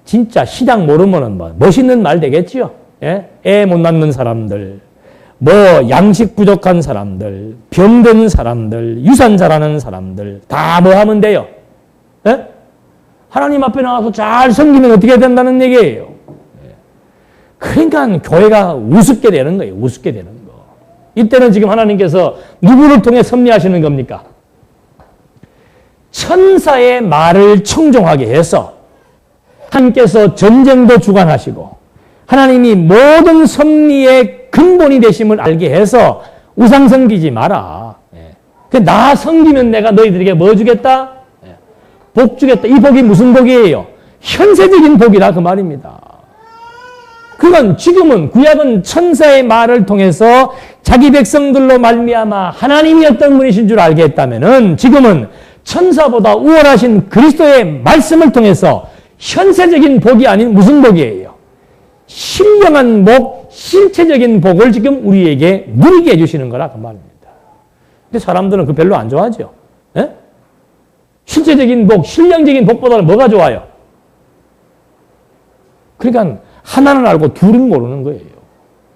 진짜 신앙 모르면은 멋있는 말 되겠지요. 예? 애 못 낳는 사람들, 양식 부족한 사람들, 병든 사람들, 유산 잘하는 사람들 다 하면 돼요? 예? 하나님 앞에 나와서 잘 섬기면 어떻게 된다는 얘기예요. 그러니까 교회가 우습게 되는 거예요. 우습게 되는 거. 이때는 지금 하나님께서 누구를 통해 섭리하시는 겁니까? 천사의 말을 청종하게 해서 하나님께서 전쟁도 주관하시고 하나님이 모든 섭리의 근본이 되심을 알게 해서 우상 섬기지 마라. 나 섬기면 내가 너희들에게 뭐 주겠다? 복 주겠다. 이 복이 무슨 복이에요? 현세적인 복이라 그 말입니다. 그건 지금은 구약은 천사의 말을 통해서 자기 백성들로 말미암아 하나님이 어떤 분이신 줄 알게 했다면은 지금은 천사보다 우월하신 그리스도의 말씀을 통해서 현세적인 복이 아닌 무슨 복이에요? 신령한 복, 실체적인 복을 지금 우리에게 누리게 해주시는 거라 그 말입니다. 근데 사람들은 그 별로 안 좋아하죠. 예? 실체적인 복, 신령적인 복보다는 뭐가 좋아요? 그러니까 하나는 알고 둘은 모르는 거예요.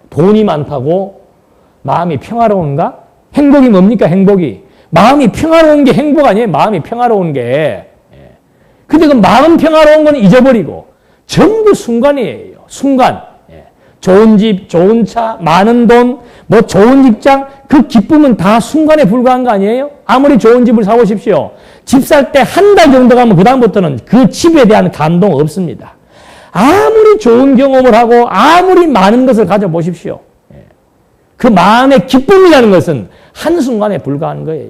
돈이 많다고 마음이 평화로운가? 행복이 뭡니까? 행복이. 마음이 평화로운 게 행복 아니에요? 마음이 평화로운 게. 근데 그 마음 평화로운 건 잊어버리고 전부 순간이에요. 순간. 좋은 집, 좋은 차, 많은 돈, 뭐 좋은 직장, 그 기쁨은 다 순간에 불과한 거 아니에요? 아무리 좋은 집을 사오십시오. 집 살 때 한 달 정도 가면 그다음부터는 그 집에 대한 감동 없습니다. 아무리 좋은 경험을 하고 아무리 많은 것을 가져보십시오. 그 마음의 기쁨이라는 것은 한순간에 불과한 거예요.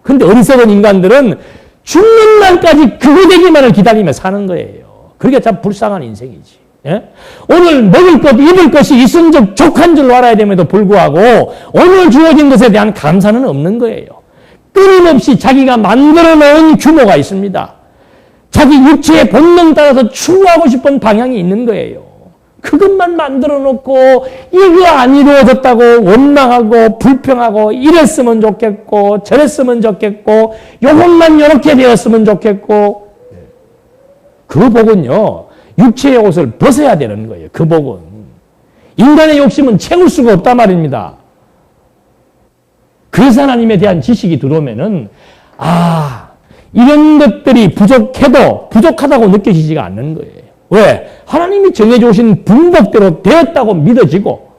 근데 어리석은 인간들은 죽는 날까지 그거 되기만을 기다리며 사는 거예요. 그게 참 불쌍한 인생이지. 예? 오늘 먹을 것, 입을 것이 있은 적 족한 줄 알아야 됨에도 불구하고 오늘 주어진 것에 대한 감사는 없는 거예요. 끊임없이 자기가 만들어 놓은 규모가 있습니다. 자기 육체의 본능 따라서 추구하고 싶은 방향이 있는 거예요. 그것만 만들어 놓고 이거 안 이루어졌다고 원망하고 불평하고 이랬으면 좋겠고 저랬으면 좋겠고 요것만 이렇게 되었으면 좋겠고 그 복은요. 육체의 옷을 벗어야 되는 거예요. 그 복은. 인간의 욕심은 채울 수가 없단 말입니다. 그래서 하나님에 대한 지식이 들어오면은 이런 것들이 부족해도 부족하다고 느껴지지가 않는 거예요. 왜? 하나님이 정해져 오신 분복대로 되었다고 믿어지고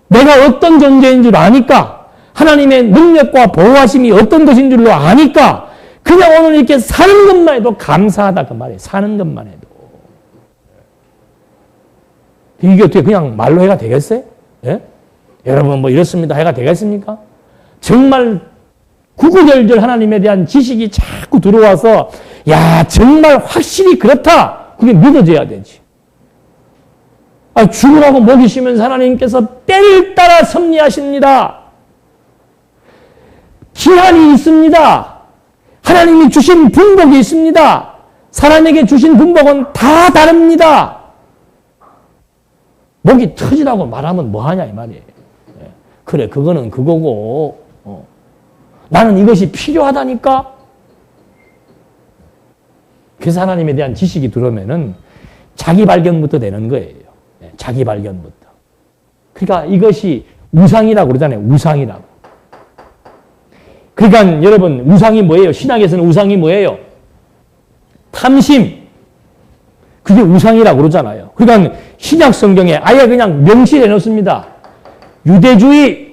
내가 어떤 존재인 줄 아니까 하나님의 능력과 보호하심이 어떤 것인 줄로 아니까 그냥 오늘 이렇게 사는 것만 해도 감사하다 그 말이에요. 사는 것만 해도. 이게 어떻게 그냥 말로 해가 되겠어요? 예? 여러분 뭐 이렇습니다 해가 되겠습니까? 정말 구구절절 하나님에 대한 지식이 자꾸 들어와서 야 정말 확실히 그렇다. 그게 믿어져야 되지. 죽으라고 먹이시면서 하나님께서 때를 따라 섭리하십니다. 기한이 있습니다. 하나님이 주신 분복이 있습니다. 사람에게 주신 분복은 다 다릅니다. 목이 터지라고 말하면 뭐하냐 이 말이에요. 그래 그거는 그거고 나는 이것이 필요하다니까. 그래서 하나님에 대한 지식이 들어오면은 자기 발견부터 되는 거예요. 자기 발견부터. 그러니까 이것이 우상이라고 그러잖아요. 우상이라고. 그러니까 여러분 우상이 뭐예요? 신학에서는 우상이 뭐예요? 탐심. 그게 우상이라고 그러잖아요. 그러니까 신약 성경에 아예 그냥 명시해 놓습니다. 유대주의.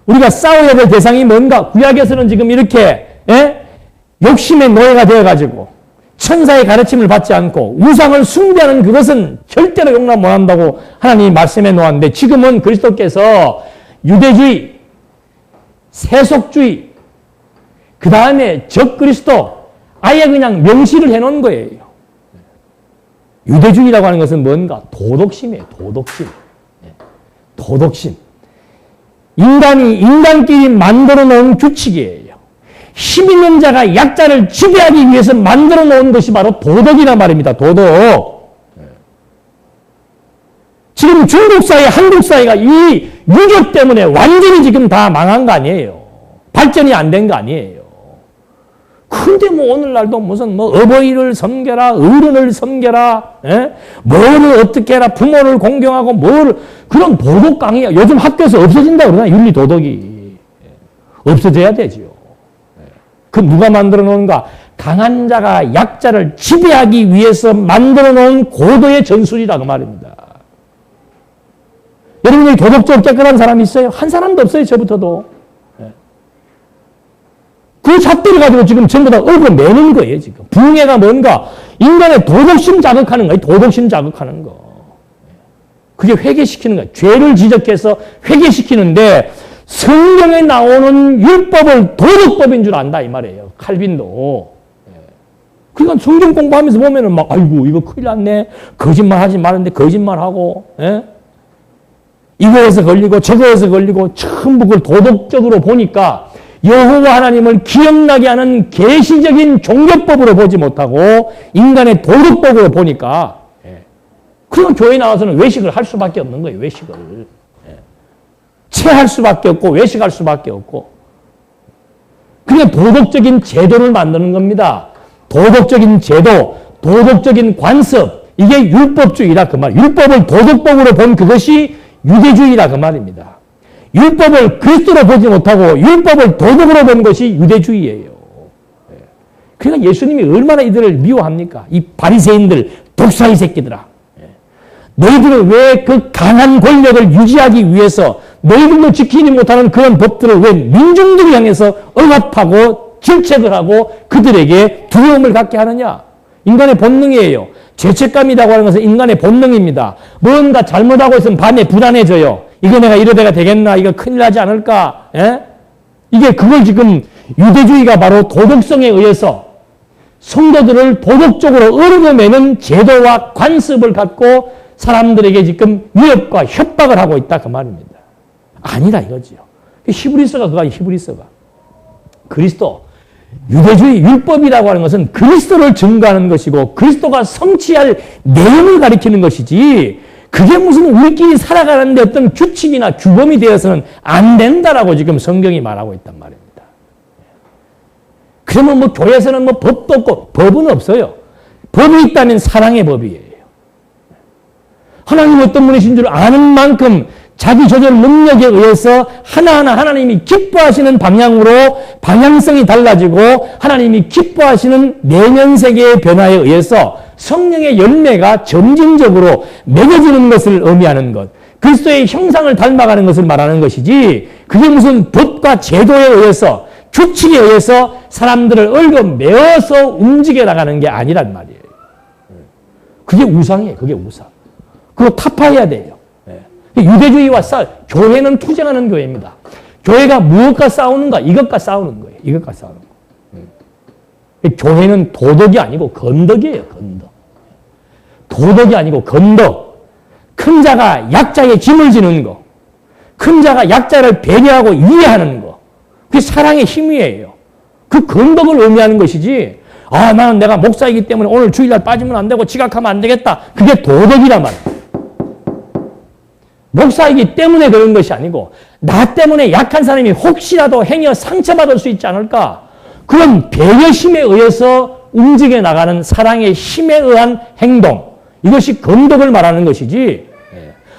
우리가 싸워야 될 대상이 뭔가? 구약에서는 지금 이렇게 욕심의 노예가 되어가지고 천사의 가르침을 받지 않고 우상을 숭배하는 그것은 절대로 용납 못한다고 하나님이 말씀해 놓았는데 지금은 그리스도께서 유대주의, 세속주의, 그 다음에 적그리스도 아예 그냥 명시를 해놓은 거예요. 유대주의라고 하는 것은 뭔가? 도덕심이에요. 도덕심. 도덕심. 인간이 인간끼리 만들어 놓은 규칙이에요. 힘 있는 자가 약자를 지배하기 위해서 만들어 놓은 것이 바로 도덕이란 말입니다. 도덕. 지금 중국 사회, 한국 사회가 이 유교 때문에 완전히 지금 다 망한 거 아니에요. 발전이 안 된 거 아니에요. 근데 뭐 오늘날도 무슨 뭐 어버이를 섬겨라, 어른을 섬겨라, 뭐를 어떻게 해라, 부모를 공경하고 그런 도덕 강의야. 요즘 학교에서 없어진다 그러나 윤리 도덕이. 없어져야 되지요. 그 누가 만들어 놓은가? 강한 자가 약자를 지배하기 위해서 만들어 놓은 고도의 전술이라 그 말입니다. 여러분이 도덕적으로 깨끗한 사람이 있어요? 한 사람도 없어요, 저부터도. 그 잣대를 가지고 지금 전부 다 얽어내는 거예요, 지금. 부흥회가 뭔가? 인간의 도덕심 자극하는 거예요, 도덕심 자극하는 거. 그게 회개시키는 거예요. 죄를 지적해서 회개시키는데 성경에 나오는 율법을 도덕법인 줄 안다, 이 말이에요. 칼빈도. 그러니까 성경 공부하면서 보면은 막, 아이고, 이거 큰일 났네. 거짓말 하지 말았는데 거짓말하고, 이거에서 걸리고 저거에서 걸리고 전부 그걸 도덕적으로 보니까 여호와 하나님을 기억나게 하는 계시적인 종교법으로 보지 못하고 인간의 도덕법으로 보니까 그럼 교회 나와서는 외식을 할 수밖에 없는 거예요. 외식을. 체할 수밖에 없고 외식할 수밖에 없고. 그게 도덕적인 제도를 만드는 겁니다. 도덕적인 제도, 도덕적인 관습, 이게 율법주의라 그 말. 율법을 도덕법으로 본 그것이 유대주의라 그 말입니다. 율법을 그리스도로 보지 못하고 율법을 도덕으로 본 것이 유대주의예요. 그러니까 예수님이 얼마나 이들을 미워합니까? 이 바리새인들, 독사의 새끼들아. 너희들은 왜 그 강한 권력을 유지하기 위해서 너희들도 지키지 못하는 그런 법들을 왜 민중들을 향해서 억압하고 질책을 하고 그들에게 두려움을 갖게 하느냐? 인간의 본능이에요. 죄책감이라고 하는 것은 인간의 본능입니다. 뭔가 잘못하고 있으면 밤에 불안해져요. 이거 내가 이러다가 되겠나? 이거 큰일 나지 않을까? 이게 그걸 지금 유대주의가 바로 도덕성에 의해서 성도들을 도덕적으로 어루만매는 제도와 관습을 갖고 사람들에게 지금 위협과 협박을 하고 있다 그 말입니다. 아니다 이거지요. 히브리서가 그거야. 히브리서가. 그리스도. 유대주의 율법이라고 하는 것은 그리스도를 증거하는 것이고 그리스도가 성취할 내용을 가리키는 것이지 그게 무슨 우리끼리 살아가는데 어떤 규칙이나 규범이 되어서는 안 된다라고 지금 성경이 말하고 있단 말입니다. 그러면 뭐 교회에서는 뭐 법도 없고 법은 없어요. 법이 있다면 사랑의 법이에요. 하나님이 어떤 분이신 줄 아는 만큼 자기 조절 능력에 의해서 하나하나 하나님이 기뻐하시는 방향으로 방향성이 달라지고 하나님이 기뻐하시는 내면세계의 변화에 의해서 성령의 열매가 점진적으로 맺어지는 것을 의미하는 것. 그리스도의 형상을 닮아가는 것을 말하는 것이지 그게 무슨 법과 제도에 의해서 규칙에 의해서 사람들을 얽어매어서 움직여 나가는 게 아니란 말이에요. 그게 우상이에요. 그게 우상. 그거 타파해야 돼요. 유대주의와 교회는 투쟁하는 교회입니다. 교회가 무엇과 싸우는가? 이것과 싸우는 거예요. 이것과 싸우는 거. 교회는 도덕이 아니고 건덕이에요. 건덕. 도덕이 아니고 건덕. 큰 자가 약자의 짐을 지는 거. 큰 자가 약자를 배려하고 이해하는 거. 그게 사랑의 힘이에요. 그 건덕을 의미하는 것이지 나는 내가 목사이기 때문에 오늘 주일날 빠지면 안 되고 지각하면 안 되겠다. 그게 도덕이란 말이에요. 목사이기 때문에 그런 것이 아니고 나 때문에 약한 사람이 혹시라도 행여 상처받을 수 있지 않을까? 그런 배려심에 의해서 움직여 나가는 사랑의 힘에 의한 행동. 이것이 건덕을 말하는 것이지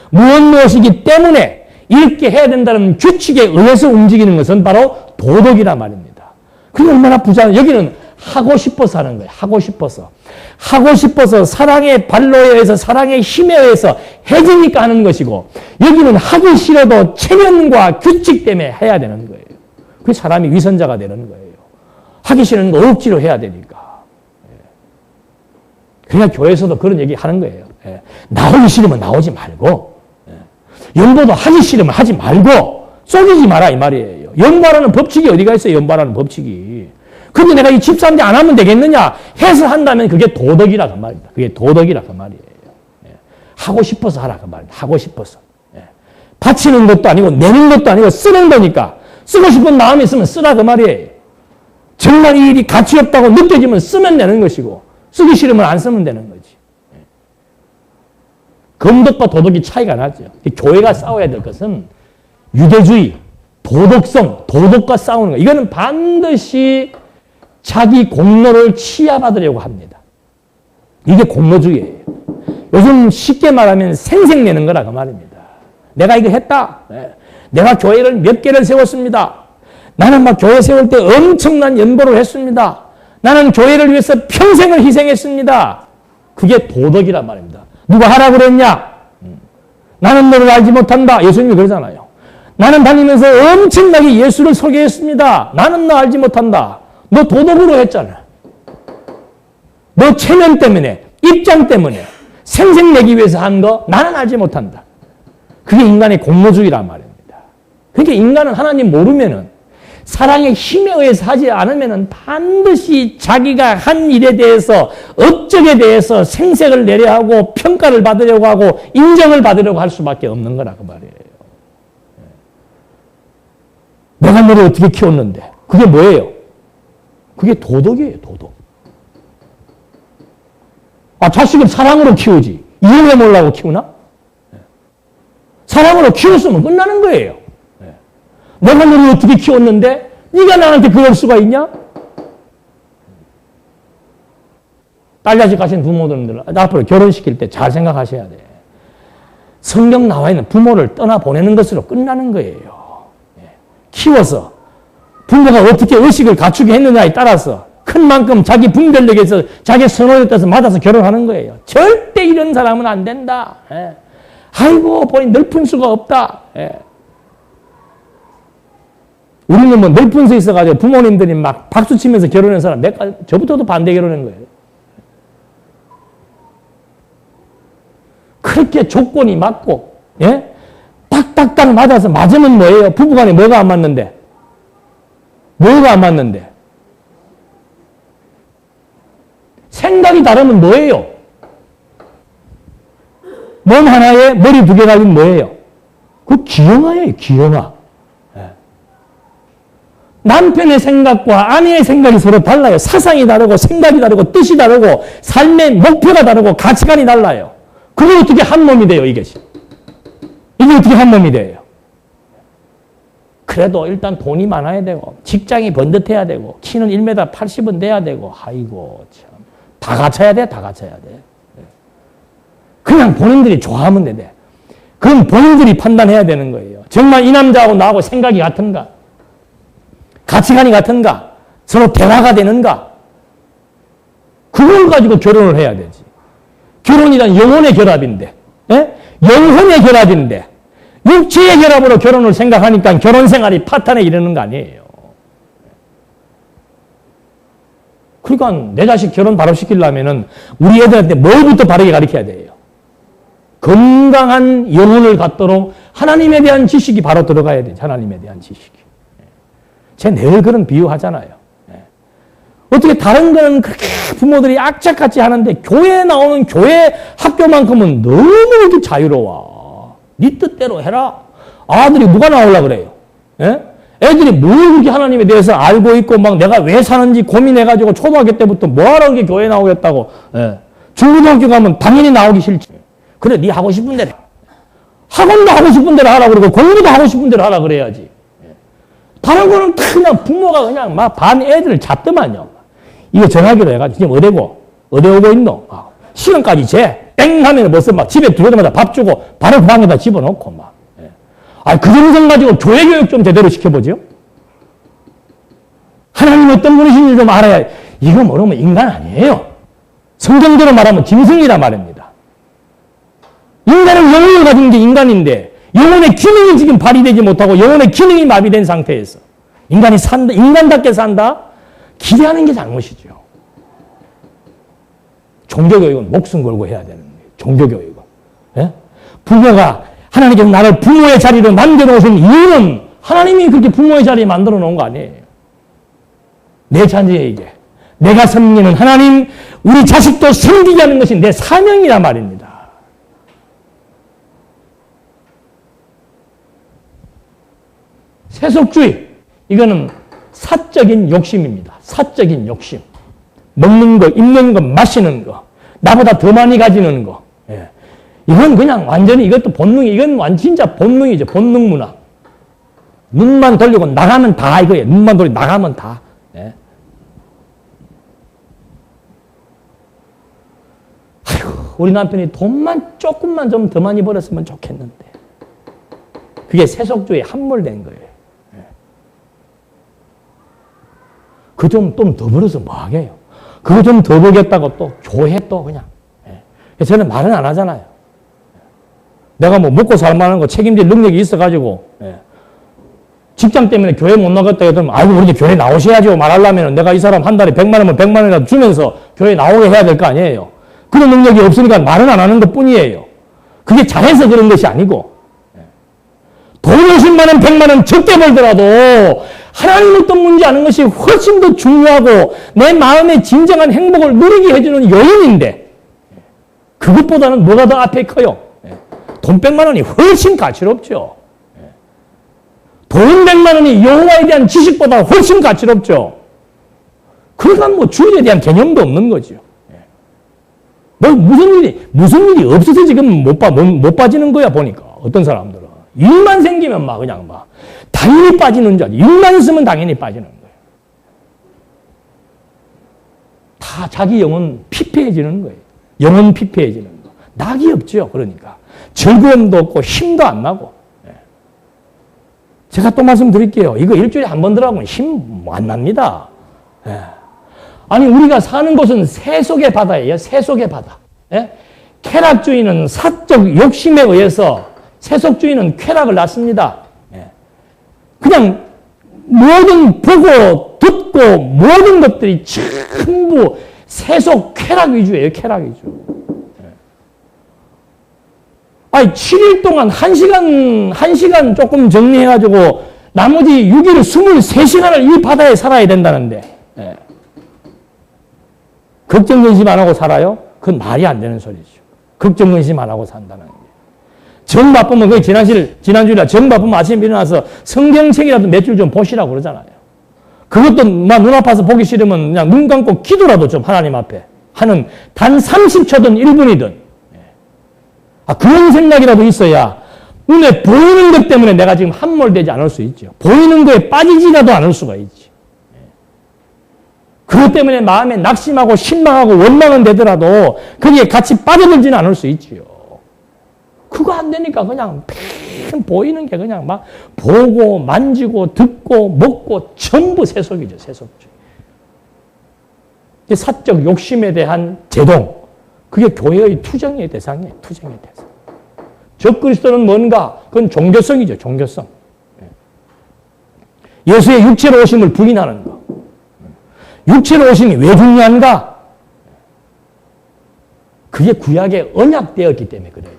무엇이기 때문에 이렇게 해야 된다는 규칙에 의해서 움직이는 것은 바로 도덕이란 말입니다. 그게 얼마나 부자는 여기는 하고 싶어서 하는 거예요. 하고 싶어서. 하고 싶어서 사랑의 발로에 의해서 사랑의 힘에 의해서 해지니까 하는 것이고 여기는 하기 싫어도 체면과 규칙 때문에 해야 되는 거예요. 그 사람이 위선자가 되는 거예요. 하기 싫은 거 억지로 해야 되니까. 그러니까 교회에서도 그런 얘기 하는 거예요. 나오기 싫으면 나오지 말고 연보도 하기 싫으면 하지 말고 속이지 마라 이 말이에요. 연보라는 법칙이 어디가 있어요. 연보라는 법칙이. 근데 내가 이 집사인데 안 하면 되겠느냐? 해서 한다면 그게 도덕이라 그 말입니다. 그게 도덕이라 그 말이에요. 하고 싶어서 하라 그 말입니다. 하고 싶어서. 바치는 것도 아니고 내는 것도 아니고 쓰는 거니까 쓰고 싶은 마음이 있으면 쓰라 그 말이에요. 정말 이 일이 가치 없다고 느껴지면 쓰면 되는 것이고 쓰기 싫으면 안 쓰면 되는 거지. 건덕과 도덕이 차이가 나죠. 교회가 싸워야 될 것은 유대주의, 도덕성, 도덕과 싸우는 거. 이거는 반드시 자기 공로를 치하받으려고 합니다. 이게 공로주의예요. 요즘 쉽게 말하면 생색내는 거라 그 말입니다. 내가 이거 했다. 내가 교회를 몇 개를 세웠습니다. 나는 막 교회 세울 때 엄청난 연보를 했습니다. 나는 교회를 위해서 평생을 희생했습니다. 그게 도덕이란 말입니다. 누가 하라 그랬냐? 나는 너를 알지 못한다. 예수님이 그러잖아요. 나는 다니면서 엄청나게 예수를 소개했습니다. 나는 너 알지 못한다. 너 도덕으로 했잖아. 너 체면 때문에, 입장 때문에, 생색내기 위해서 한 거 나는 알지 못한다. 그게 인간의 공로주의란 말입니다. 그러니까 인간은 하나님 모르면은 사랑의 힘에 의해서 하지 않으면은 반드시 자기가 한 일에 대해서 업적에 대해서 생색을 내려 하고 평가를 받으려고 하고 인정을 받으려고 할 수밖에 없는 거라 그 말이에요. 내가 너를 어떻게 키웠는데 그게 뭐예요? 그게 도덕이에요, 도덕. 아, 자식을 사랑으로 키우지. 이용해 보려고 키우나? 사랑으로 키웠으면 끝나는 거예요. 내가 너를 어떻게 키웠는데 네가 나한테 그럴 수가 있냐? 딸 자식 가신 부모들 앞으로 결혼시킬 때 잘 생각하셔야 돼. 성경 나와 있는 부모를 떠나보내는 것으로 끝나는 거예요. 키워서 부모가 어떻게 의식을 갖추게 했느냐에 따라서 큰 만큼 자기 분별력에서 자기 선호에 따라서 맞아서 결혼하는 거예요. 절대 이런 사람은 안 된다. 아이고 본인 넓은 수가 없다. 우리는 뭐 넓은 수 있어가지고 부모님들이 막 박수 치면서 결혼한 사람 저부터도 반대 결혼한 거예요. 그렇게 조건이 맞고, 예? 딱딱딱 맞아서 맞으면 뭐예요? 부부간에 뭐가 안 맞는데? 뭐가 안 맞는데? 생각이 다르면 뭐예요? 몸 하나에 머리 두 개 달린 뭐예요? 그 기형아예요, 기형아. 예. 남편의 생각과 아내의 생각이 서로 달라요. 사상이 다르고, 생각이 다르고, 뜻이 다르고, 삶의 목표가 다르고, 가치관이 달라요. 그게 어떻게 한 몸이 돼요, 이게? 이게 어떻게 한 몸이 돼요? 그래도 일단 돈이 많아야 되고, 직장이 번듯해야 되고, 키는 1m 80은 돼야 되고, 아이고, 참. 다 갖춰야 돼, 다 갖춰야 돼. 그냥 본인들이 좋아하면 돼. 그건 본인들이 판단해야 되는 거예요. 정말 이 남자하고 나하고 생각이 같은가? 가치관이 같은가? 서로 대화가 되는가? 그걸 가지고 결혼을 해야 되지. 결혼이란 영혼의 결합인데, 예? 영혼의 결합인데, 육체의 결합으로 결혼을 생각하니까 결혼 생활이 파탄에 이르는 거 아니에요. 그러니까 내 자식 결혼 바로 시키려면은 우리 애들한테 뭘부터 바르게 가르쳐야 돼요. 건강한 영혼을 갖도록 하나님에 대한 지식이 바로 들어가야 돼요. 하나님에 대한 지식이. 제가 늘 그런 비유하잖아요. 어떻게 다른 거는 그렇게 부모들이 악착같이 하는데 교회에 나오는 교회 학교만큼은 너무 이렇게 자유로워. 네 뜻대로 해라. 아들이 누가 나오려고 그래요? 예? 애들이 뭘 그렇게 하나님에 대해서 알고 있고 막 내가 왜 사는지 고민해가지고 초등학교 때부터 뭐하러 이렇게 교회 나오겠다고. 예. 중고등학교 가면 당연히 나오기 싫지. 그래 네 하고 싶은 대로. 학원도 하고 싶은 대로 하라 그러고 공부도 하고 싶은 대로 하라 그래야지. 다른 거는 다 그냥 부모가 그냥 막 반 애들을 잡더만요. 이거 전화기로 해가지고 지금 어디고? 어디 오고 있노? 시간까지 재. 땡 하면 벌써 막 집에 들어오자마자 밥 주고 바로 그 방에다 집어넣고 막. 그 정성 가지고 교회 교육 좀 제대로 시켜보죠. 하나님 어떤 분이신지 좀 알아야. 이거 모르면 인간 아니에요. 성경대로 말하면 짐승이란 말입니다. 인간은 영혼을 가진 게 인간인데 영혼의 기능이 지금 발휘되지 못하고 영혼의 기능이 마비된 상태에서 인간이 산다, 인간답게 산다? 기대하는 게 잘못이죠. 종교교육은 목숨 걸고 해야 되는 거예요. 종교교육은. 예? 부모가 하나님께서 나를 부모의 자리로 남겨놓으신 이유는 하나님이 그렇게 부모의 자리에 만들어 놓은 거 아니에요. 내 자녀에게 내가 섬기는 하나님, 우리 자식도 섬기게 하는 것이 내 사명이란 말입니다. 세속주의, 이거는 사적인 욕심입니다. 사적인 욕심. 먹는 거, 입는 거, 마시는 거, 나보다 더 많이 가지는 거. 예. 이건 그냥 완전히 이것도 본능이, 이건 진짜 본능이죠. 본능 문화. 눈만 돌리고 나가면 다 이거예요. 눈만 돌리고 나가면 다. 예. 아이고, 우리 남편이 돈만 조금만 좀 더 많이 벌었으면 좋겠는데. 그게 세속주의에 함몰된 거예요. 그 좀 더 벌어서 뭐 하게요? 그거 좀 더 벌겠다고 또 교회 또 그냥. 예. 저는 말은 안 하잖아요. 내가 뭐 먹고 살만한 거 책임질 능력이 있어가지고, 예. 직장 때문에 교회 못 나갔다 그러면, 아이고, 우리 교회 나오셔야죠. 말하려면 내가 이 사람 한 달에 100만 원이면 100만 원이라도 주면서 교회 나오게 해야 될 거 아니에요. 그런 능력이 없으니까 말은 안 하는 것 뿐이에요. 그게 잘해서 그런 것이 아니고, 돈 50만 원, 100만 원 적게 벌더라도 하나님 어떤 문제 아는 것이 훨씬 더 중요하고 내 마음의 진정한 행복을 누리게 해주는 요인인데 그것보다는 뭐가 더 앞에 커요? 돈 100만 원이 훨씬 가치롭죠. 돈 100만 원이 여호와에 대한 지식보다 훨씬 가치롭죠. 그러니까 뭐 주일에 대한 개념도 없는 거죠. 뭐 무슨 일이 없어서 지금 못 빠지는 거야, 보니까. 어떤 사람들은. 일만 생기면 그냥 당연히 빠지는 줄 알지. 일만 있으면 당연히 빠지는 거예요. 다 자기 영혼 피폐해지는 거예요. 영혼 피폐해지는 거. 낙이 없죠, 그러니까. 즐거움도 없고 힘도 안 나고. 제가 또 말씀드릴게요. 이거 일주일에 한 번 들어가면 힘 안 납니다. 아니, 우리가 사는 곳은 세속의 바다예요. 세속의 바다. 쾌락주의는 사적 욕심에 의해서 세속주의는 쾌락을 낳습니다. 그냥 모든 보고 듣고 모든 것들이 전부 세속 쾌락 위주예요. 쾌락 위주. 아니, 7일 동안 1시간 조금 정리해가지고 나머지 6일 23시간을 이 바다에 살아야 된다는데. 걱정 근심 안 하고 살아요? 그건 말이 안 되는 소리죠. 걱정 근심 안 하고 산다는 게. 정 바쁘면, 그 지난주에 정 바쁘면 아침에 일어나서 성경책이라도 몇 줄 좀 보시라고 그러잖아요. 그것도 눈 아파서 보기 싫으면 그냥 눈 감고 기도라도 좀 하나님 앞에 하는 단 30초든 1분이든. 그런 생각이라도 있어야 눈에 보이는 것 때문에 내가 지금 함몰되지 않을 수 있죠. 보이는 거에 빠지지라도 않을 수가 있지. 그것 때문에 마음에 낙심하고 실망하고 원망은 되더라도 거기에 같이 빠져들지는 않을 수 있지요. 그거 안 되니까 그냥 팽 보이는 게 그냥 보고 만지고 듣고 먹고 전부 세속이죠. 세속주의. 사적 욕심에 대한 제동. 그게 교회의 투쟁의 대상이에요. 투쟁의 대상. 적그리스도는 뭔가? 그건 종교성이죠. 종교성. 예수의 육체로 오심을 부인하는 거. 육체로 오심이 왜 중요한가? 그게 구약에 언약되었기 때문에 그래요.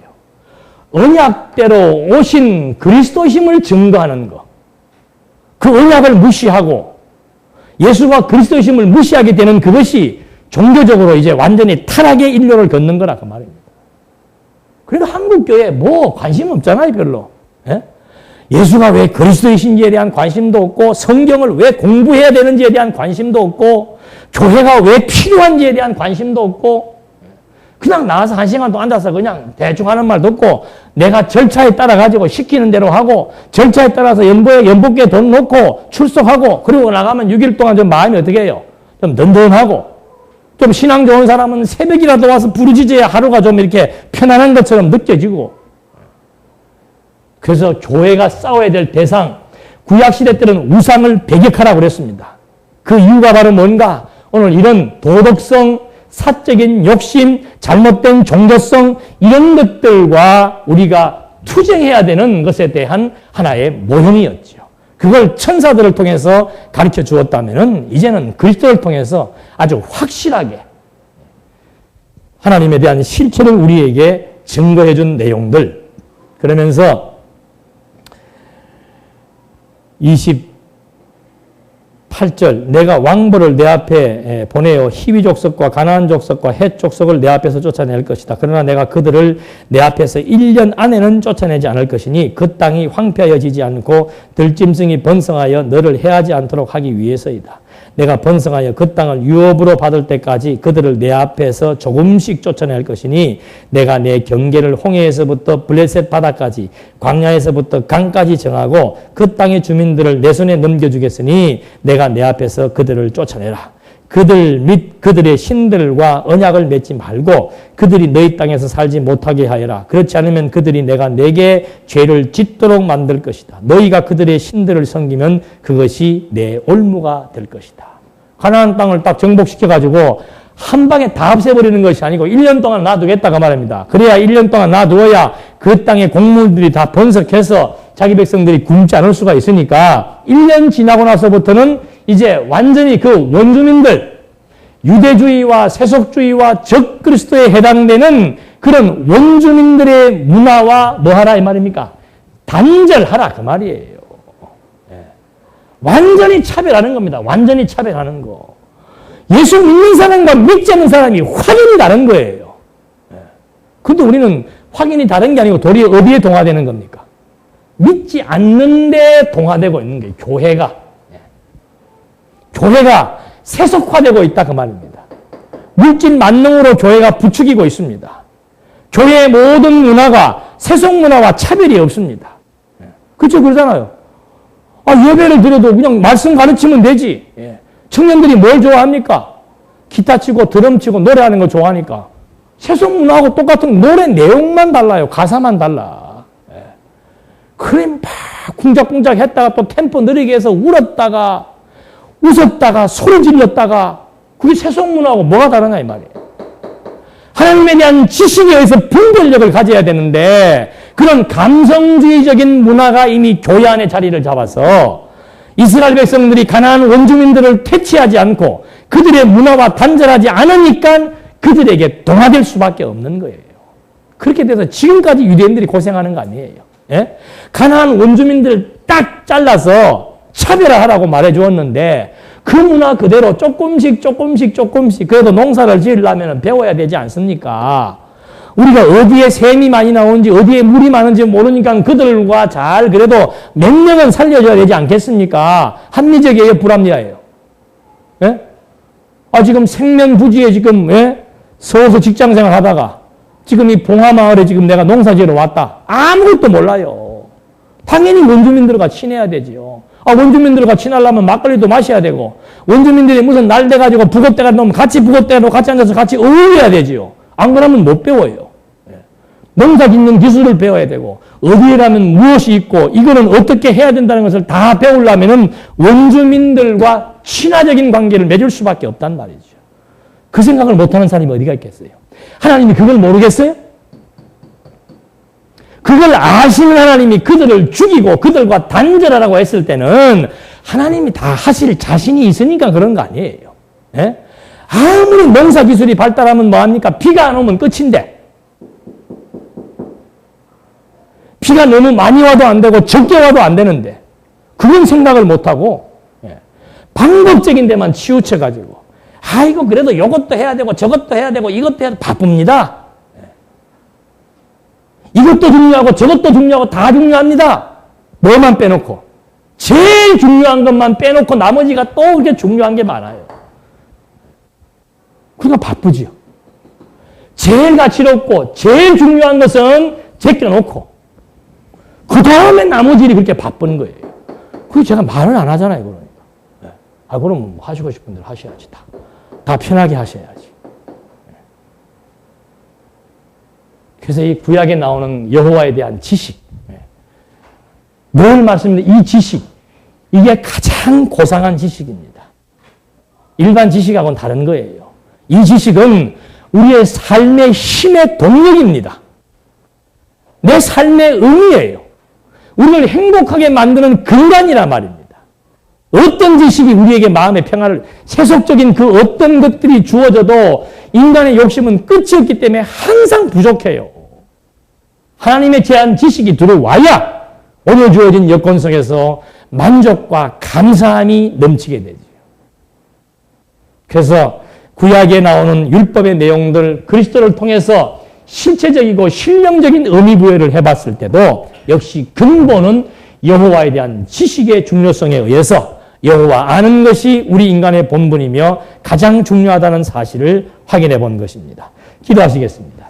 언약대로 오신 그리스도심을 증거하는 거. 그 언약을 무시하고 예수가 그리스도심을 무시하게 되는 그것이 종교적으로 이제 완전히 타락의 인류를 걷는 거라 그 말입니다. 그러니까 한국교회 관심 없잖아요, 별로. 예수가 왜 그리스도이신지에 대한 관심도 없고 성경을 왜 공부해야 되는지에 대한 관심도 없고 교회가 왜 필요한지에 대한 관심도 없고 그냥 나와서 1시간 동안 앉아서 그냥 대충 하는 말 듣고 내가 절차에 따라 가지고 시키는 대로 하고 절차에 따라서 연복기에 돈 넣고 출석하고 그리고 나가면 6일 동안 좀 마음이 어떻게 해요? 좀 든든하고 좀 신앙 좋은 사람은 새벽이라도 와서 부르짖어야 하루가 좀 이렇게 편안한 것처럼 느껴지고 그래서 교회가 싸워야 될 대상 구약시대 때는 우상을 배격하라고 그랬습니다. 그 이유가 바로 뭔가? 오늘 이런 도덕성, 사적인 욕심, 잘못된 종교성 이런 것들과 우리가 투쟁해야 되는 것에 대한 하나의 모형이었죠. 그걸 천사들을 통해서 가르쳐 주었다면 이제는 그리스도를 통해서 아주 확실하게 하나님에 대한 실체를 우리에게 증거해 준 내용들 그러면서 28절 내가 왕벌을 내 앞에 보내어 히위 족속과 가나안 족속과 헷 족속을 내 앞에서 쫓아낼 것이다. 그러나 내가 그들을 내 앞에서 1년 안에는 쫓아내지 않을 것이니 그 땅이 황폐하여지지 않고 들짐승이 번성하여 너를 해하지 않도록 하기 위해서이다. 내가 번성하여 그 땅을 유업으로 받을 때까지 그들을 내 앞에서 조금씩 쫓아낼 것이니 내가 내 경계를 홍해에서부터 블레셋 바다까지 광야에서부터 강까지 정하고 그 땅의 주민들을 내 손에 넘겨주겠으니 내가 내 앞에서 그들을 쫓아내라. 그들 및 그들의 신들과 언약을 맺지 말고 그들이 너희 땅에서 살지 못하게 하여라. 그렇지 않으면 그들이 내가 내게 죄를 짓도록 만들 것이다. 너희가 그들의 신들을 섬기면 그것이 내 올무가 될 것이다. 가나안 땅을 딱 정복시켜가지고 한 방에 다 없애버리는 것이 아니고 1년 동안 놔두겠다고 말합니다. 그래야 1년 동안 놔두어야 그 땅의 곡물들이 다 번성해서 자기 백성들이 굶지 않을 수가 있으니까 1년 지나고 나서부터는 이제 완전히 그 원주민들 유대주의와 세속주의와 적그리스도에 해당되는 그런 원주민들의 문화와 뭐하라 이 말입니까? 단절하라 그 말이에요. 완전히 차별하는 겁니다. 완전히 차별하는 거. 예수 믿는 사람과 믿지 않는 사람이 확연히 다른 거예요. 그런데 우리는 확연히 다른 게 아니고 도리어 어디에 동화되는 겁니까? 믿지 않는데 동화되고 있는 게 교회가. 교회가 세속화되고 있다 그 말입니다. 물질 만능으로 교회가 부추기고 있습니다. 교회의 모든 문화가 세속 문화와 차별이 없습니다. 그렇죠? 그러잖아요. 예배를 드려도 그냥 말씀 가르치면 되지. 청년들이 뭘 좋아합니까? 기타 치고 드럼 치고 노래하는 거 좋아하니까. 세속 문화하고 똑같은 노래 내용만 달라요. 가사만 달라. 그래 막 쿵짝쿵짝 했다가 또 템포 느리게 해서 울었다가 웃었다가 소리 질렀다가 그게 세속 문화하고 뭐가 다르냐 이 말이에요. 하나님에 대한 지식에 의해서 분별력을 가져야 되는데 그런 감성주의적인 문화가 이미 교회 안에 자리를 잡아서 이스라엘 백성들이 가나안 원주민들을 퇴치하지 않고 그들의 문화와 단절하지 않으니까 그들에게 동화될 수밖에 없는 거예요. 그렇게 돼서 지금까지 유대인들이 고생하는 거 아니에요. 예? 가나안 원주민들을 딱 잘라서 차별화하라고 말해 주었는데 그 문화 그대로 조금씩 그래도 농사를 지으려면 배워야 되지 않습니까? 우리가 어디에 샘이 많이 나오는지 어디에 물이 많은지 모르니까 그들과 잘 그래도 몇 명은 살려줘야 되지 않겠습니까? 합리적이에요, 불합리화예요? 예? 지금 생면부지에 지금 서서 직장생활 하다가 지금 이 봉화마을에 지금 내가 농사지으러 왔다. 아무것도 몰라요. 당연히 원주민들과 친해야 되지요. 원주민들과 친하려면 막걸리도 마셔야 되고 원주민들이 무슨 날 돼가지고 부겁대가 놓으면 같이 부겁대가 같이 앉아서 같이 어울려야 되지요. 안 그러면 못 배워요. 농사 짓는 기술을 배워야 되고 어디에 가면 무엇이 있고 이거는 어떻게 해야 된다는 것을 다 배우려면 원주민들과 친화적인 관계를 맺을 수밖에 없단 말이죠. 그 생각을 못하는 사람이 어디가 있겠어요? 하나님이 그걸 모르겠어요? 그걸 아시는 하나님이 그들을 죽이고 그들과 단절하라고 했을 때는 하나님이 다 하실 자신이 있으니까 그런 거 아니에요. 예? 아무리 농사 기술이 발달하면 뭐합니까? 비가 안 오면 끝인데 비가 너무 많이 와도 안 되고 적게 와도 안 되는데 그건 생각을 못하고 방법적인 데만 치우쳐가지고 아이고 그래도 이것도 해야 되고 저것도 해야 되고 이것도 해야 되고 바쁩니다. 이것도 중요하고 저것도 중요하고 다 중요합니다. 뭐만 빼놓고 제일 중요한 것만 빼놓고 나머지가 또 그렇게 중요한 게 많아요. 그러니까 바쁘지요. 제일 가치롭고 제일 중요한 것은 제껴놓고 그 다음에 나머지 일이 그렇게 바쁜 거예요. 그게 제가 말을 안 하잖아요. 그러니까. 그럼 하시고 싶은 대로 하셔야지. 다 편하게 하셔야지. 그래서 이 구약에 나오는 여호와에 대한 지식, 늘 말씀드린 이 지식, 이게 가장 고상한 지식입니다. 일반 지식하고는 다른 거예요. 이 지식은 우리의 삶의 힘의 동력입니다. 내 삶의 의미예요. 우리를 행복하게 만드는 근간이란 말입니다. 어떤 지식이 우리에게 마음의 평화를, 세속적인 그 어떤 것들이 주어져도 인간의 욕심은 끝이 없기 때문에 항상 부족해요. 하나님의 제한 지식이 들어와야 오늘 주어진 여건 속에서 만족과 감사함이 넘치게 되죠. 그래서 구약에 나오는 율법의 내용들 그리스도를 통해서 실체적이고 실령적인 의미 부여를 해봤을 때도 역시 근본은 여호와에 대한 지식의 중요성에 의해서 여호와 아는 것이 우리 인간의 본분이며 가장 중요하다는 사실을 확인해 본 것입니다. 기도하시겠습니다.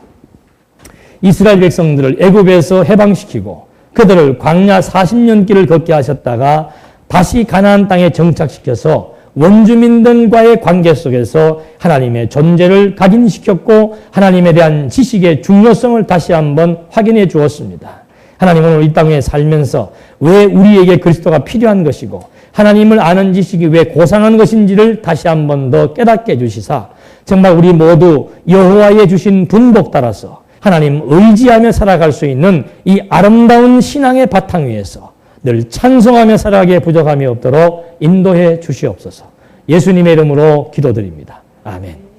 이스라엘 백성들을 애굽에서 해방시키고 그들을 광야 40년 길을 걷게 하셨다가 다시 가나안 땅에 정착시켜서 원주민들과의 관계 속에서 하나님의 존재를 각인시켰고 하나님에 대한 지식의 중요성을 다시 한번 확인해 주었습니다. 하나님 오늘 이 땅에 살면서 왜 우리에게 그리스도가 필요한 것이고 하나님을 아는 지식이 왜 고상한 것인지를 다시 한번 더 깨닫게 해주시사 정말 우리 모두 여호와의 주신 분복 따라서 하나님 의지하며 살아갈 수 있는 이 아름다운 신앙의 바탕 위에서 늘 찬송하며 살아가기에 부족함이 없도록 인도해 주시옵소서. 예수님의 이름으로 기도드립니다. 아멘.